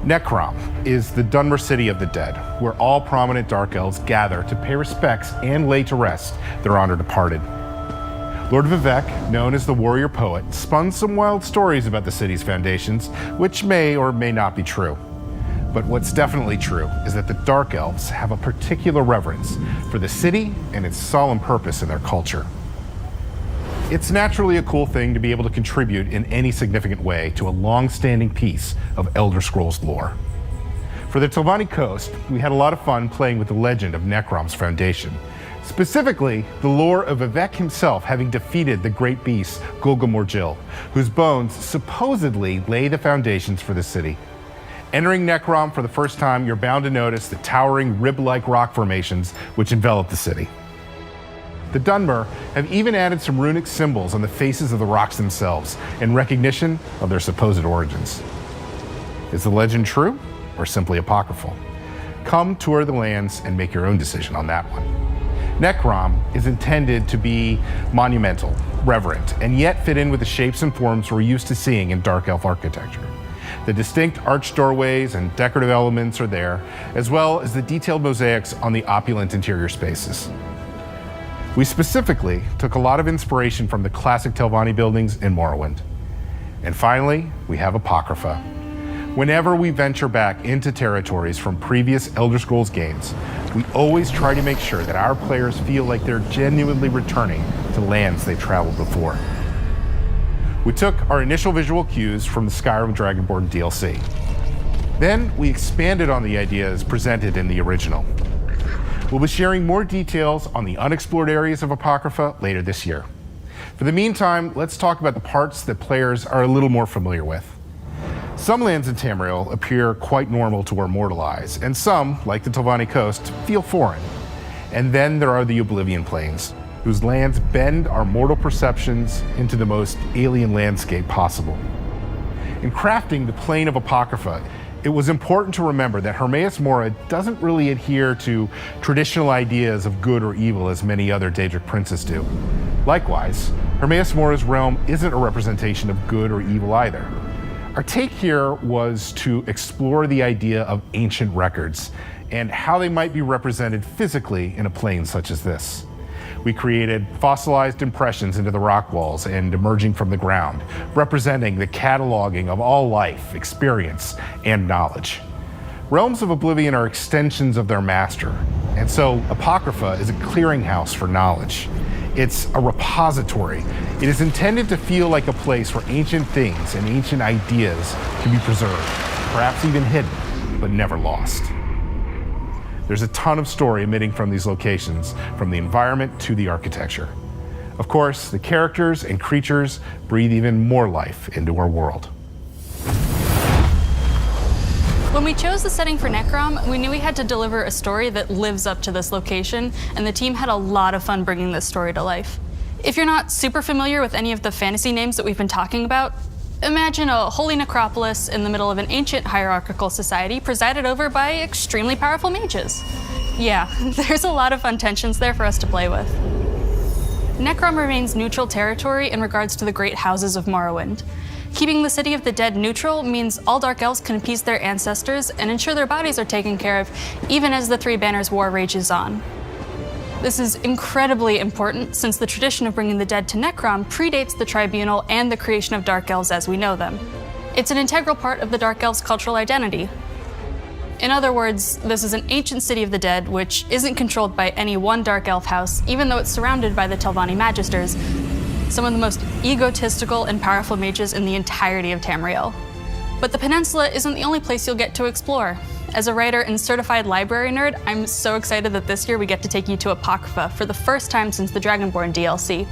Necrom is the Dunmer city of the dead, where all prominent Dark Elves gather to pay respects and lay to rest their honored departed. Lord Vivek, known as the warrior poet, spun some wild stories about the city's foundations, which may or may not be true. But what's definitely true is that the Dark Elves have a particular reverence for the city and its solemn purpose in their culture. It's naturally a cool thing to be able to contribute in any significant way to a long-standing piece of Elder Scrolls lore. For the Telvanni Coast, we had a lot of fun playing with the legend of Necrom's foundation. Specifically, the lore of Vivek himself having defeated the great beast Golgamorgil, whose bones supposedly lay the foundations for the city. Entering Necrom for the first time, you're bound to notice the towering rib-like rock formations which envelop the city. The Dunmer have even added some runic symbols on the faces of the rocks themselves in recognition of their supposed origins. Is the legend true or simply apocryphal? Come tour the lands and make your own decision on that one. Necrom is intended to be monumental, reverent, and yet fit in with the shapes and forms we're used to seeing in Dark Elf architecture. The distinct arched doorways and decorative elements are there, as well as the detailed mosaics on the opulent interior spaces. We specifically took a lot of inspiration from the classic Telvanni buildings in Morrowind. And finally, we have Apocrypha. Whenever we venture back into territories from previous Elder Scrolls games, we always try to make sure that our players feel like they're genuinely returning to lands they've traveled before. We took our initial visual cues from the Skyrim Dragonborn DLC. Then we expanded on the ideas presented in the original. We'll be sharing more details on the unexplored areas of Apocrypha later this year. For the meantime, let's talk about the parts that players are a little more familiar with. Some lands in Tamriel appear quite normal to our mortal eyes, and some, like the Telvanni Coast, feel foreign. And then there are the Oblivion Plains, whose lands bend our mortal perceptions into the most alien landscape possible. In crafting the Plane of Apocrypha, it was important to remember that Hermaeus Mora doesn't really adhere to traditional ideas of good or evil as many other Daedric princes do. Likewise, Hermaeus Mora's realm isn't a representation of good or evil either. Our take here was to explore the idea of ancient records and how they might be represented physically in a plane such as this. We created fossilized impressions into the rock walls and emerging from the ground, representing the cataloging of all life, experience, and knowledge. Realms of Oblivion are extensions of their master, and so Apocrypha is a clearinghouse for knowledge. It's a repository. It is intended to feel like a place where ancient things and ancient ideas can be preserved, perhaps even hidden, but never lost. There's a ton of story emitting from these locations, from the environment to the architecture. Of course, the characters and creatures breathe even more life into our world. When we chose the setting for Necrom, we knew we had to deliver a story that lives up to this location, and the team had a lot of fun bringing this story to life. If you're not super familiar with any of the fantasy names that we've been talking about, imagine a holy necropolis in the middle of an ancient hierarchical society presided over by extremely powerful mages. Yeah, there's a lot of fun tensions there for us to play with. Necrom remains neutral territory in regards to the great houses of Morrowind. Keeping the City of the Dead neutral means all Dark Elves can appease their ancestors and ensure their bodies are taken care of, even as the Three Banners War rages on. This is incredibly important since the tradition of bringing the dead to Necrom predates the Tribunal and the creation of Dark Elves as we know them. It's an integral part of the Dark Elves' cultural identity. In other words, this is an ancient City of the Dead which isn't controlled by any one Dark Elf house, even though it's surrounded by the Telvanni Magisters, some of the most egotistical and powerful mages in the entirety of Tamriel. But the peninsula isn't the only place you'll get to explore. As a writer and certified library nerd, I'm so excited that this year we get to take you to Apocrypha for the first time since the Dragonborn DLC.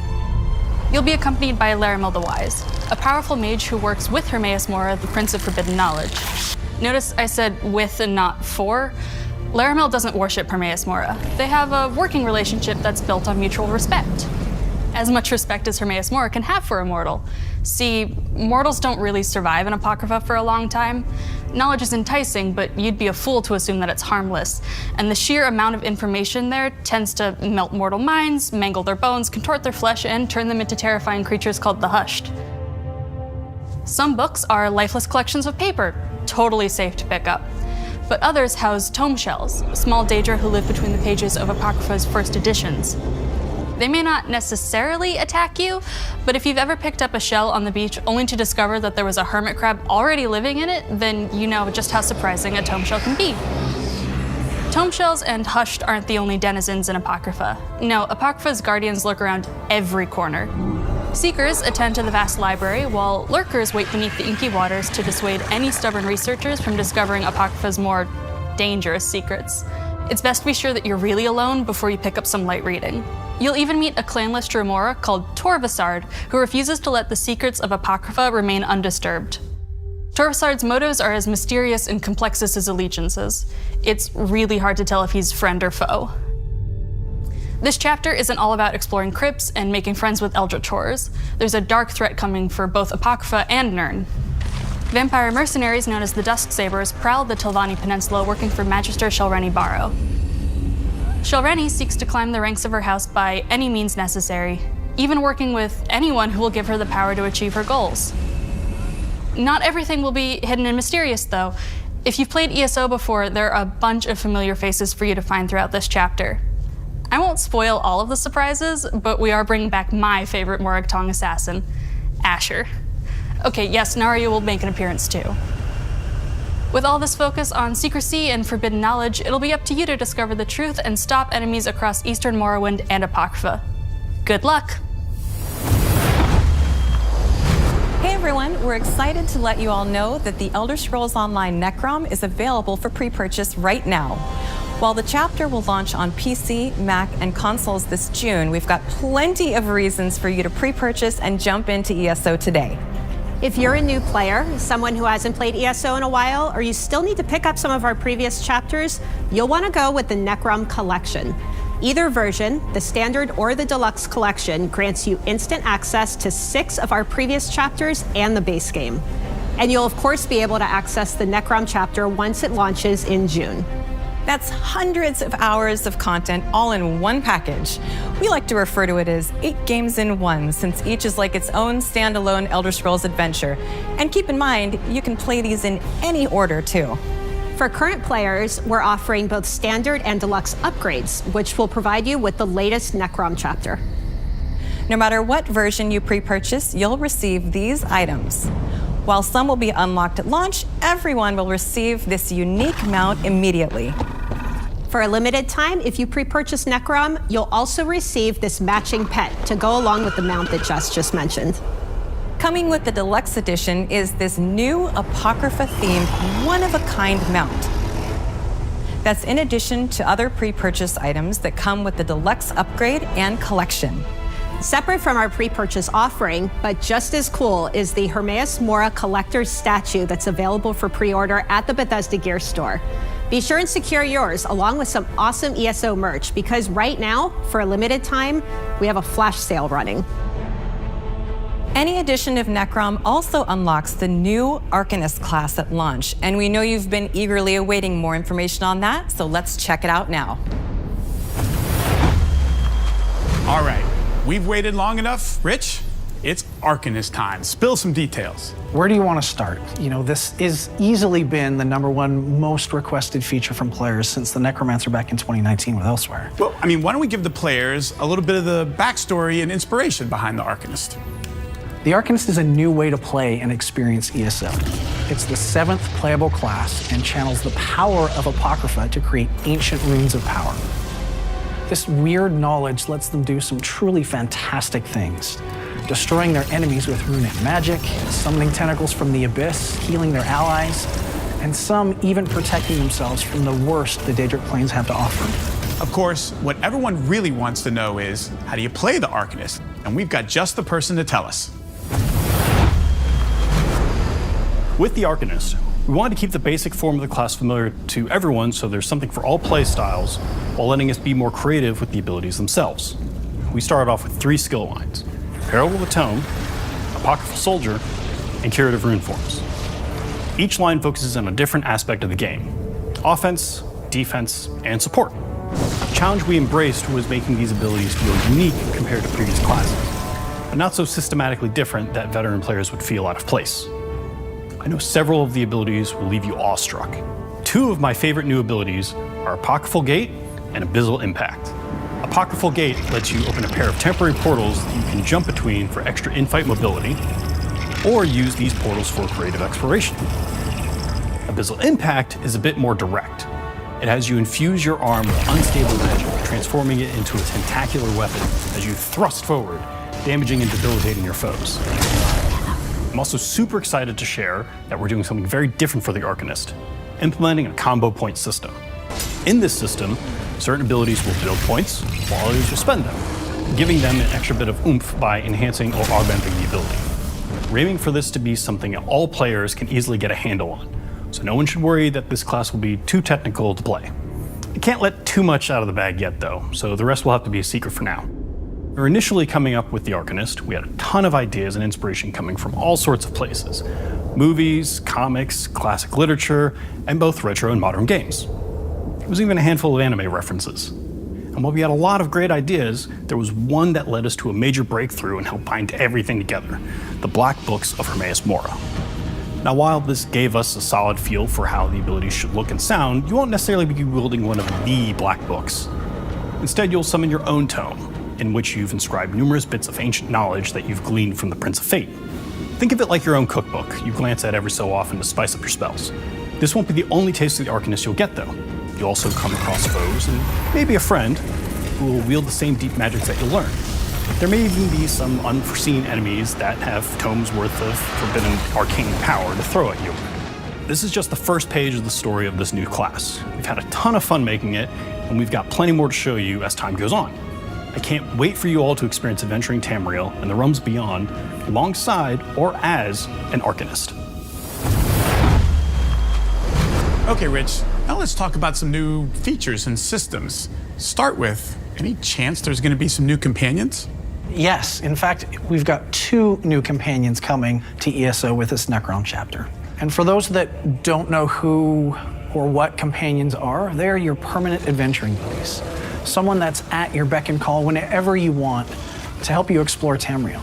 You'll be accompanied by Laramil the Wise, a powerful mage who works with Hermaeus Mora, the Prince of Forbidden Knowledge. Notice I said with and not for. Laramil doesn't worship Hermaeus Mora. They have a working relationship that's built on mutual respect. As much respect as Hermaeus Mora can have for a mortal. See, mortals don't really survive in Apocrypha for a long time. Knowledge is enticing, but you'd be a fool to assume that it's harmless. And the sheer amount of information there tends to melt mortal minds, mangle their bones, contort their flesh, and turn them into terrifying creatures called the Hushed. Some books are lifeless collections of paper, totally safe to pick up. But others house tome shells, small Daedra who live between the pages of Apocrypha's first editions. They may not necessarily attack you, But if you've ever picked up a shell on the beach only to discover that there was a hermit crab already living in it, then you know just how surprising a tome shell can be. Tome shells and hushed aren't the only denizens in Apocrypha. No, Apocrypha's guardians lurk around every corner. Seekers attend to the vast library, while lurkers wait beneath the inky waters to dissuade any stubborn researchers from discovering Apocrypha's more dangerous secrets. It's best to be sure that you're really alone before you pick up some light reading. You'll even meet a clanless Dremora called Torvasard, who refuses to let the secrets of Apocrypha remain undisturbed. Torvasard's motives are as mysterious and complex as his allegiances. It's really hard to tell if he's friend or foe. This chapter isn't all about exploring crypts and making friends with eldritch horrors. There's a dark threat coming for both Apocrypha and Nirn. Vampire mercenaries known as the Dusksabers prowl the Tilvani Peninsula working for Magister Shelreni Barrow. Shelreni seeks to climb the ranks of her house by any means necessary, even working with anyone who will give her the power to achieve her goals. Not everything will be hidden and mysterious, though. If you've played ESO before, there are a bunch of familiar faces for you to find throughout this chapter. I won't spoil all of the surprises, but we are bringing back my favorite Morag Tong assassin, Asher. Okay, yes, Narya will make an appearance too. With all this focus on secrecy and forbidden knowledge, it'll be up to you to discover the truth and stop enemies across Eastern Morrowind and Apocrypha. Good luck! Hey everyone, we're excited to let you all know that the Elder Scrolls Online Necrom is available for pre-purchase right now. While the chapter will launch on PC, Mac, and consoles this June, we've got plenty of reasons for you to pre-purchase and jump into ESO today. If you're a new player, someone who hasn't played ESO in a while, or you still need to pick up some of our previous chapters, you'll want to go with the Necrom Collection. Either version, the Standard or the Deluxe Collection, grants you instant access to 6 of our previous chapters and the base game. And you'll of course be able to access the Necrom chapter once it launches in June. That's hundreds of hours of content all in one package. We like to refer to it as 8 games in one, since each is like its own standalone Elder Scrolls adventure. And keep in mind, you can play these in any order too. For current players, we're offering both standard and deluxe upgrades, which will provide you with the latest Necrom chapter. No matter what version you pre-purchase, you'll receive these items. While some will be unlocked at launch, everyone will receive this unique mount immediately. For a limited time, if you pre-purchase Necrom, you'll also receive this matching pet to go along with the mount that Jess just mentioned. Coming with the Deluxe Edition is this new Apocrypha-themed, one-of-a-kind mount. That's in addition to other pre-purchase items that come with the Deluxe Upgrade and Collection. Separate from our pre-purchase offering, but just as cool, is the Hermaeus Mora Collector's Statue that's available for pre-order at the Bethesda Gear Store. Be sure and secure yours along with some awesome ESO merch, because right now, for a limited time, we have a flash sale running. Any edition of Necrom also unlocks the new Arcanist class at launch, and we know you've been eagerly awaiting more information on that, so let's check it out now. All right, we've waited long enough. Rich, it's Arcanist time. Spill some details. Where do you want to start? You know, this has easily been the #1 most requested feature from players since the Necromancer back in 2019 with Elsewhere. Well, I mean, why don't we give the players a little bit of the backstory and inspiration behind the Arcanist? The Arcanist is a new way to play and experience ESO. It's the 7th playable class and channels the power of Apocrypha to create ancient runes of power. This weird knowledge lets them do some truly fantastic things, destroying their enemies with runic magic, summoning tentacles from the abyss, healing their allies, and some even protecting themselves from the worst the Daedric Plains have to offer. Of course, what everyone really wants to know is, how do you play the Arcanist? And we've got just the person to tell us. With the Arcanist, we wanted to keep the basic form of the class familiar to everyone so there's something for all play styles, while letting us be more creative with the abilities themselves. We started off with 3 skill lines: Herald of the Tome, Apocryphal Soldier, and Curative Rune Forms. Each line focuses on a different aspect of the game: offense, defense, and support. The challenge we embraced was making these abilities feel unique compared to previous classes, but not so systematically different that veteran players would feel out of place. I know several of the abilities will leave you awestruck. 2 of my favorite new abilities are Apocryphal Gate and Abyssal Impact. Apocryphal Gate lets you open a pair of temporary portals that you can jump between for extra in-fight mobility, or use these portals for creative exploration. Abyssal Impact is a bit more direct. It has you infuse your arm with unstable magic, transforming it into a tentacular weapon as you thrust forward, damaging and debilitating your foes. I'm also super excited to share that we're doing something very different for the Arcanist, implementing a combo point system. In this system, certain abilities will build points, while others will spend them, giving them an extra bit of oomph by enhancing or augmenting the ability. We're aiming for this to be something that all players can easily get a handle on, so no one should worry that this class will be too technical to play. I can't let too much out of the bag yet though, so the rest will have to be a secret for now. We're initially coming up with the Arcanist, we had a ton of ideas and inspiration coming from all sorts of places. Movies, comics, classic literature, and both retro and modern games. There was even a handful of anime references. And while we had a lot of great ideas, there was one that led us to a major breakthrough and helped bind everything together, the Black Books of Hermaeus Mora. Now, while this gave us a solid feel for how the abilities should look and sound, you won't necessarily be wielding one of the Black Books. Instead, you'll summon your own tome, in which you've inscribed numerous bits of ancient knowledge that you've gleaned from the Prince of Fate. Think of it like your own cookbook you glance at every so often to spice up your spells. This won't be the only taste of the Arcanist you'll get, though. You'll also come across foes, and maybe a friend, who will wield the same deep magics that you'll learn. There may even be some unforeseen enemies that have tomes worth of forbidden arcane power to throw at you. This is just the first page of the story of this new class. We've had a ton of fun making it, and we've got plenty more to show you as time goes on. I can't wait for you all to experience adventuring Tamriel and the realms beyond, alongside or as an Arcanist. Okay, Rich, now let's talk about some new features and systems. Start with, any chance there's going to be some new companions? Yes, in fact, we've got 2 new companions coming to ESO with this Necrom chapter. And for those that don't know who or what companions are, they're your permanent adventuring buddies. Someone that's at your beck and call whenever you want to help you explore Tamriel.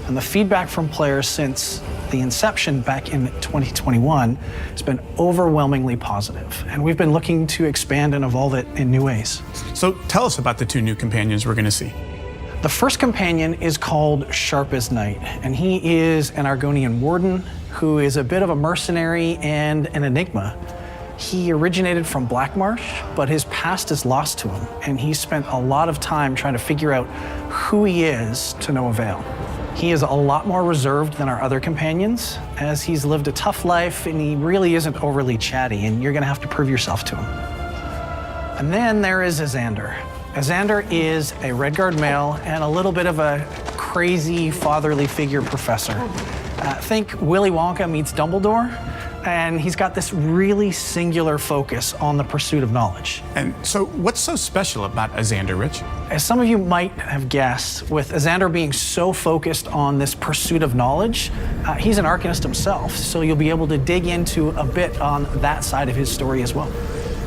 And the feedback from players since the inception back in 2021 has been overwhelmingly positive. And we've been looking to expand and evolve it in new ways. So tell us about the 2 new companions we're going to see. The first companion is called Sharp as Night, and he is an Argonian warden who is a bit of a mercenary and an enigma. He originated from Blackmarsh, but his past is lost to him, and he's spent a lot of time trying to figure out who he is to no avail. He is a lot more reserved than our other companions, as he's lived a tough life and he really isn't overly chatty, and you're gonna have to prove yourself to him. And then there is Azander. Azander is a Redguard male and a little bit of a crazy fatherly figure professor. Think Willy Wonka meets Dumbledore, and he's got this really singular focus on the pursuit of knowledge. And so what's so special about Azander, Rich? As some of you might have guessed, with Azander being so focused on this pursuit of knowledge, he's an Arcanist himself, so you'll be able to dig into a bit on that side of his story as well.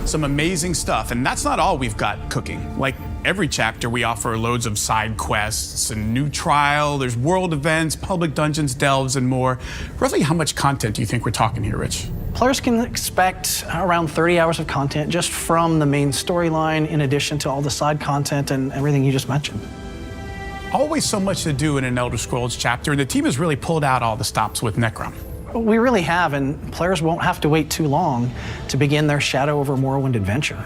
Some amazing stuff, and that's not all we've got cooking. Like every chapter, we offer loads of side quests and new trial, there's world events, public dungeons, delves, and more. Roughly how much content do you think we're talking here, Rich? Players can expect around 30 hours of content just from the main storyline, in addition to all the side content and everything you just mentioned. Always so much to do in an Elder Scrolls chapter, and the team has really pulled out all the stops with Necrom. We really have, and players won't have to wait too long to begin their Shadow over Morrowind adventure.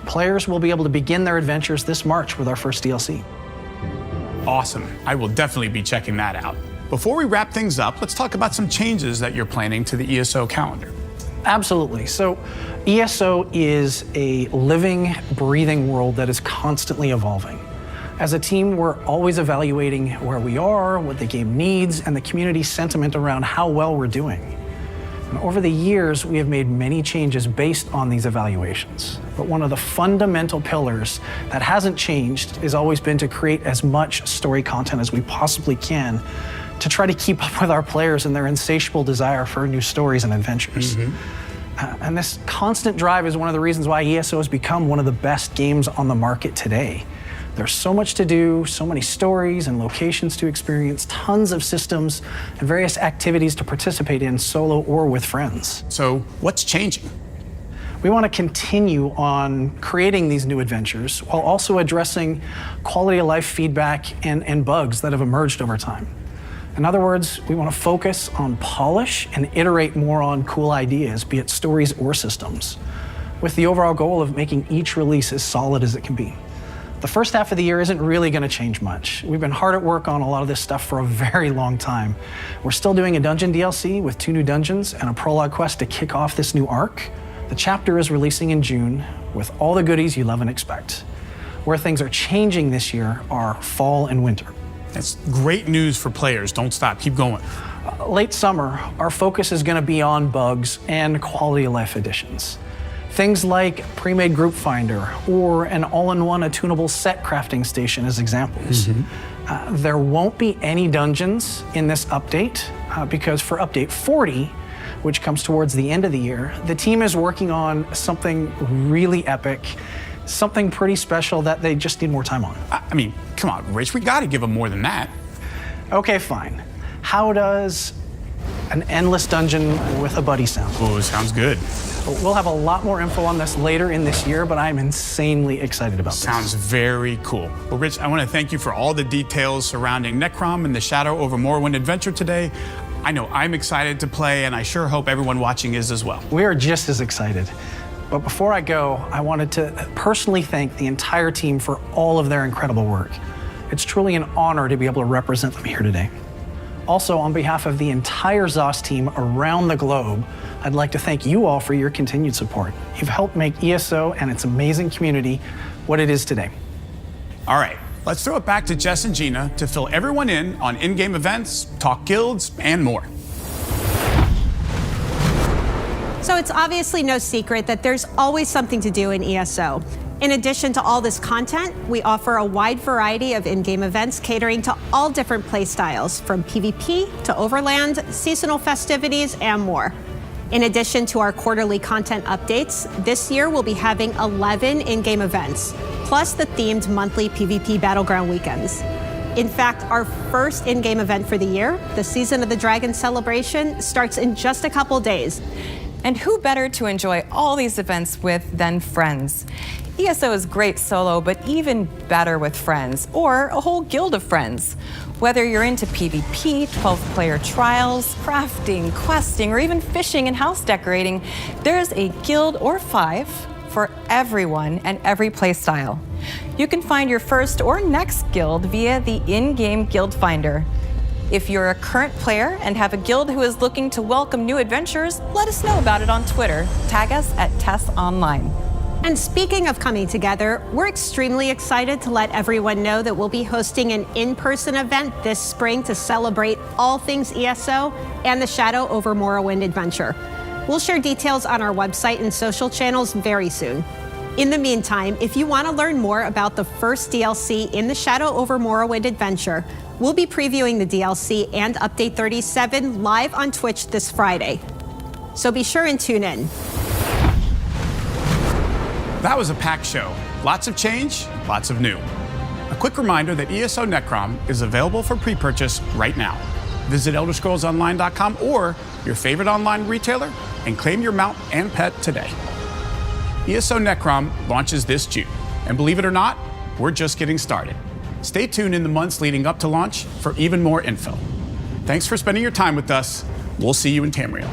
Players will be able to begin their adventures this March with our first DLC. Awesome. I will definitely be checking that out. Before we wrap things up, let's talk about some changes that you're planning to the ESO calendar. Absolutely. So ESO is a living, breathing world that is constantly evolving. As a team, we're always evaluating where we are, what the game needs, and the community sentiment around how well we're doing. And over the years, we have made many changes based on these evaluations. But one of the fundamental pillars that hasn't changed has always been to create as much story content as we possibly can to try to keep up with our players and their insatiable desire for new stories and adventures. And this constant drive is one of the reasons why ESO has become one of the best games on the market today. There's so much to do, so many stories and locations to experience, tons of systems and various activities to participate in solo or with friends. So what's changing? We want to continue on creating these new adventures while also addressing quality of life feedback and bugs that have emerged over time. In other words, we want to focus on polish and iterate more on cool ideas, be it stories or systems, with the overall goal of making each release as solid as it can be. The first half of the year isn't really going to change much. We've been hard at work on a lot of this stuff for a very long time. We're still doing a dungeon DLC with 2 new dungeons and a prologue quest to kick off this new arc. The chapter is releasing in June with all the goodies you love and expect. Where things are changing this year are fall and winter. That's great news for players. Don't stop, keep going. Late summer, our focus is going to be on bugs and quality of life additions. Things like pre-made group finder or an all-in-one attunable set crafting station as examples. There won't be any dungeons in this update because for update 40, which comes towards the end of the year, the team is working on something really epic, something pretty special that they just need more time on. I mean, come on, Rich, we gotta give them more than that. Okay, fine. How does an endless dungeon with a buddy sound? Oh, sounds good. We'll have a lot more info on this later in this year, but I'm insanely excited about this. Sounds very cool. Well, Rich, I want to thank you for all the details surrounding Necrom and the Shadow over Morrowind adventure today. I know I'm excited to play, and I sure hope everyone watching is as well. We are just as excited. But before I go, I wanted to personally thank the entire team for all of their incredible work. It's truly an honor to be able to represent them here today. Also, on behalf of the entire ZOS team around the globe, I'd like to thank you all for your continued support. You've helped make ESO and its amazing community what it is today. All right, let's throw it back to Jess and Gina to fill everyone in on in-game events, talk guilds, and more. So it's obviously no secret that there's always something to do in ESO. In addition to all this content, we offer a wide variety of in-game events catering to all different play styles, from PvP to Overland, seasonal festivities, and more. In addition to our quarterly content updates, this year we'll be having 11 in-game events, plus the themed monthly PvP Battleground weekends. In fact, our first in-game event for the year, the Season of the Dragon celebration, starts in just a couple days. And who better to enjoy all these events with than friends? ESO is great solo, but even better with friends, or a whole guild of friends. Whether you're into PvP, 12-player trials, crafting, questing, or even fishing and house decorating, there's a guild or 5 for everyone and every playstyle. You can find your first or next guild via the in-game guild finder. If you're a current player and have a guild who is looking to welcome new adventurers, let us know about it on Twitter. Tag us at TessOnline. And speaking of coming together, we're extremely excited to let everyone know that we'll be hosting an in-person event this spring to celebrate all things ESO and the Shadow over Morrowind adventure. We'll share details on our website and social channels very soon. In the meantime, if you want to learn more about the first DLC in the Shadow over Morrowind adventure, we'll be previewing the DLC and Update 37 live on Twitch this Friday. So be sure and tune in. That was a packed show. Lots of change, lots of new. A quick reminder that ESO Necrom is available for pre-purchase right now. Visit ElderScrollsOnline.com or your favorite online retailer and claim your mount and pet today. ESO Necrom launches this June, and believe it or not, we're just getting started. Stay tuned in the months leading up to launch for even more info. Thanks for spending your time with us. We'll see you in Tamriel.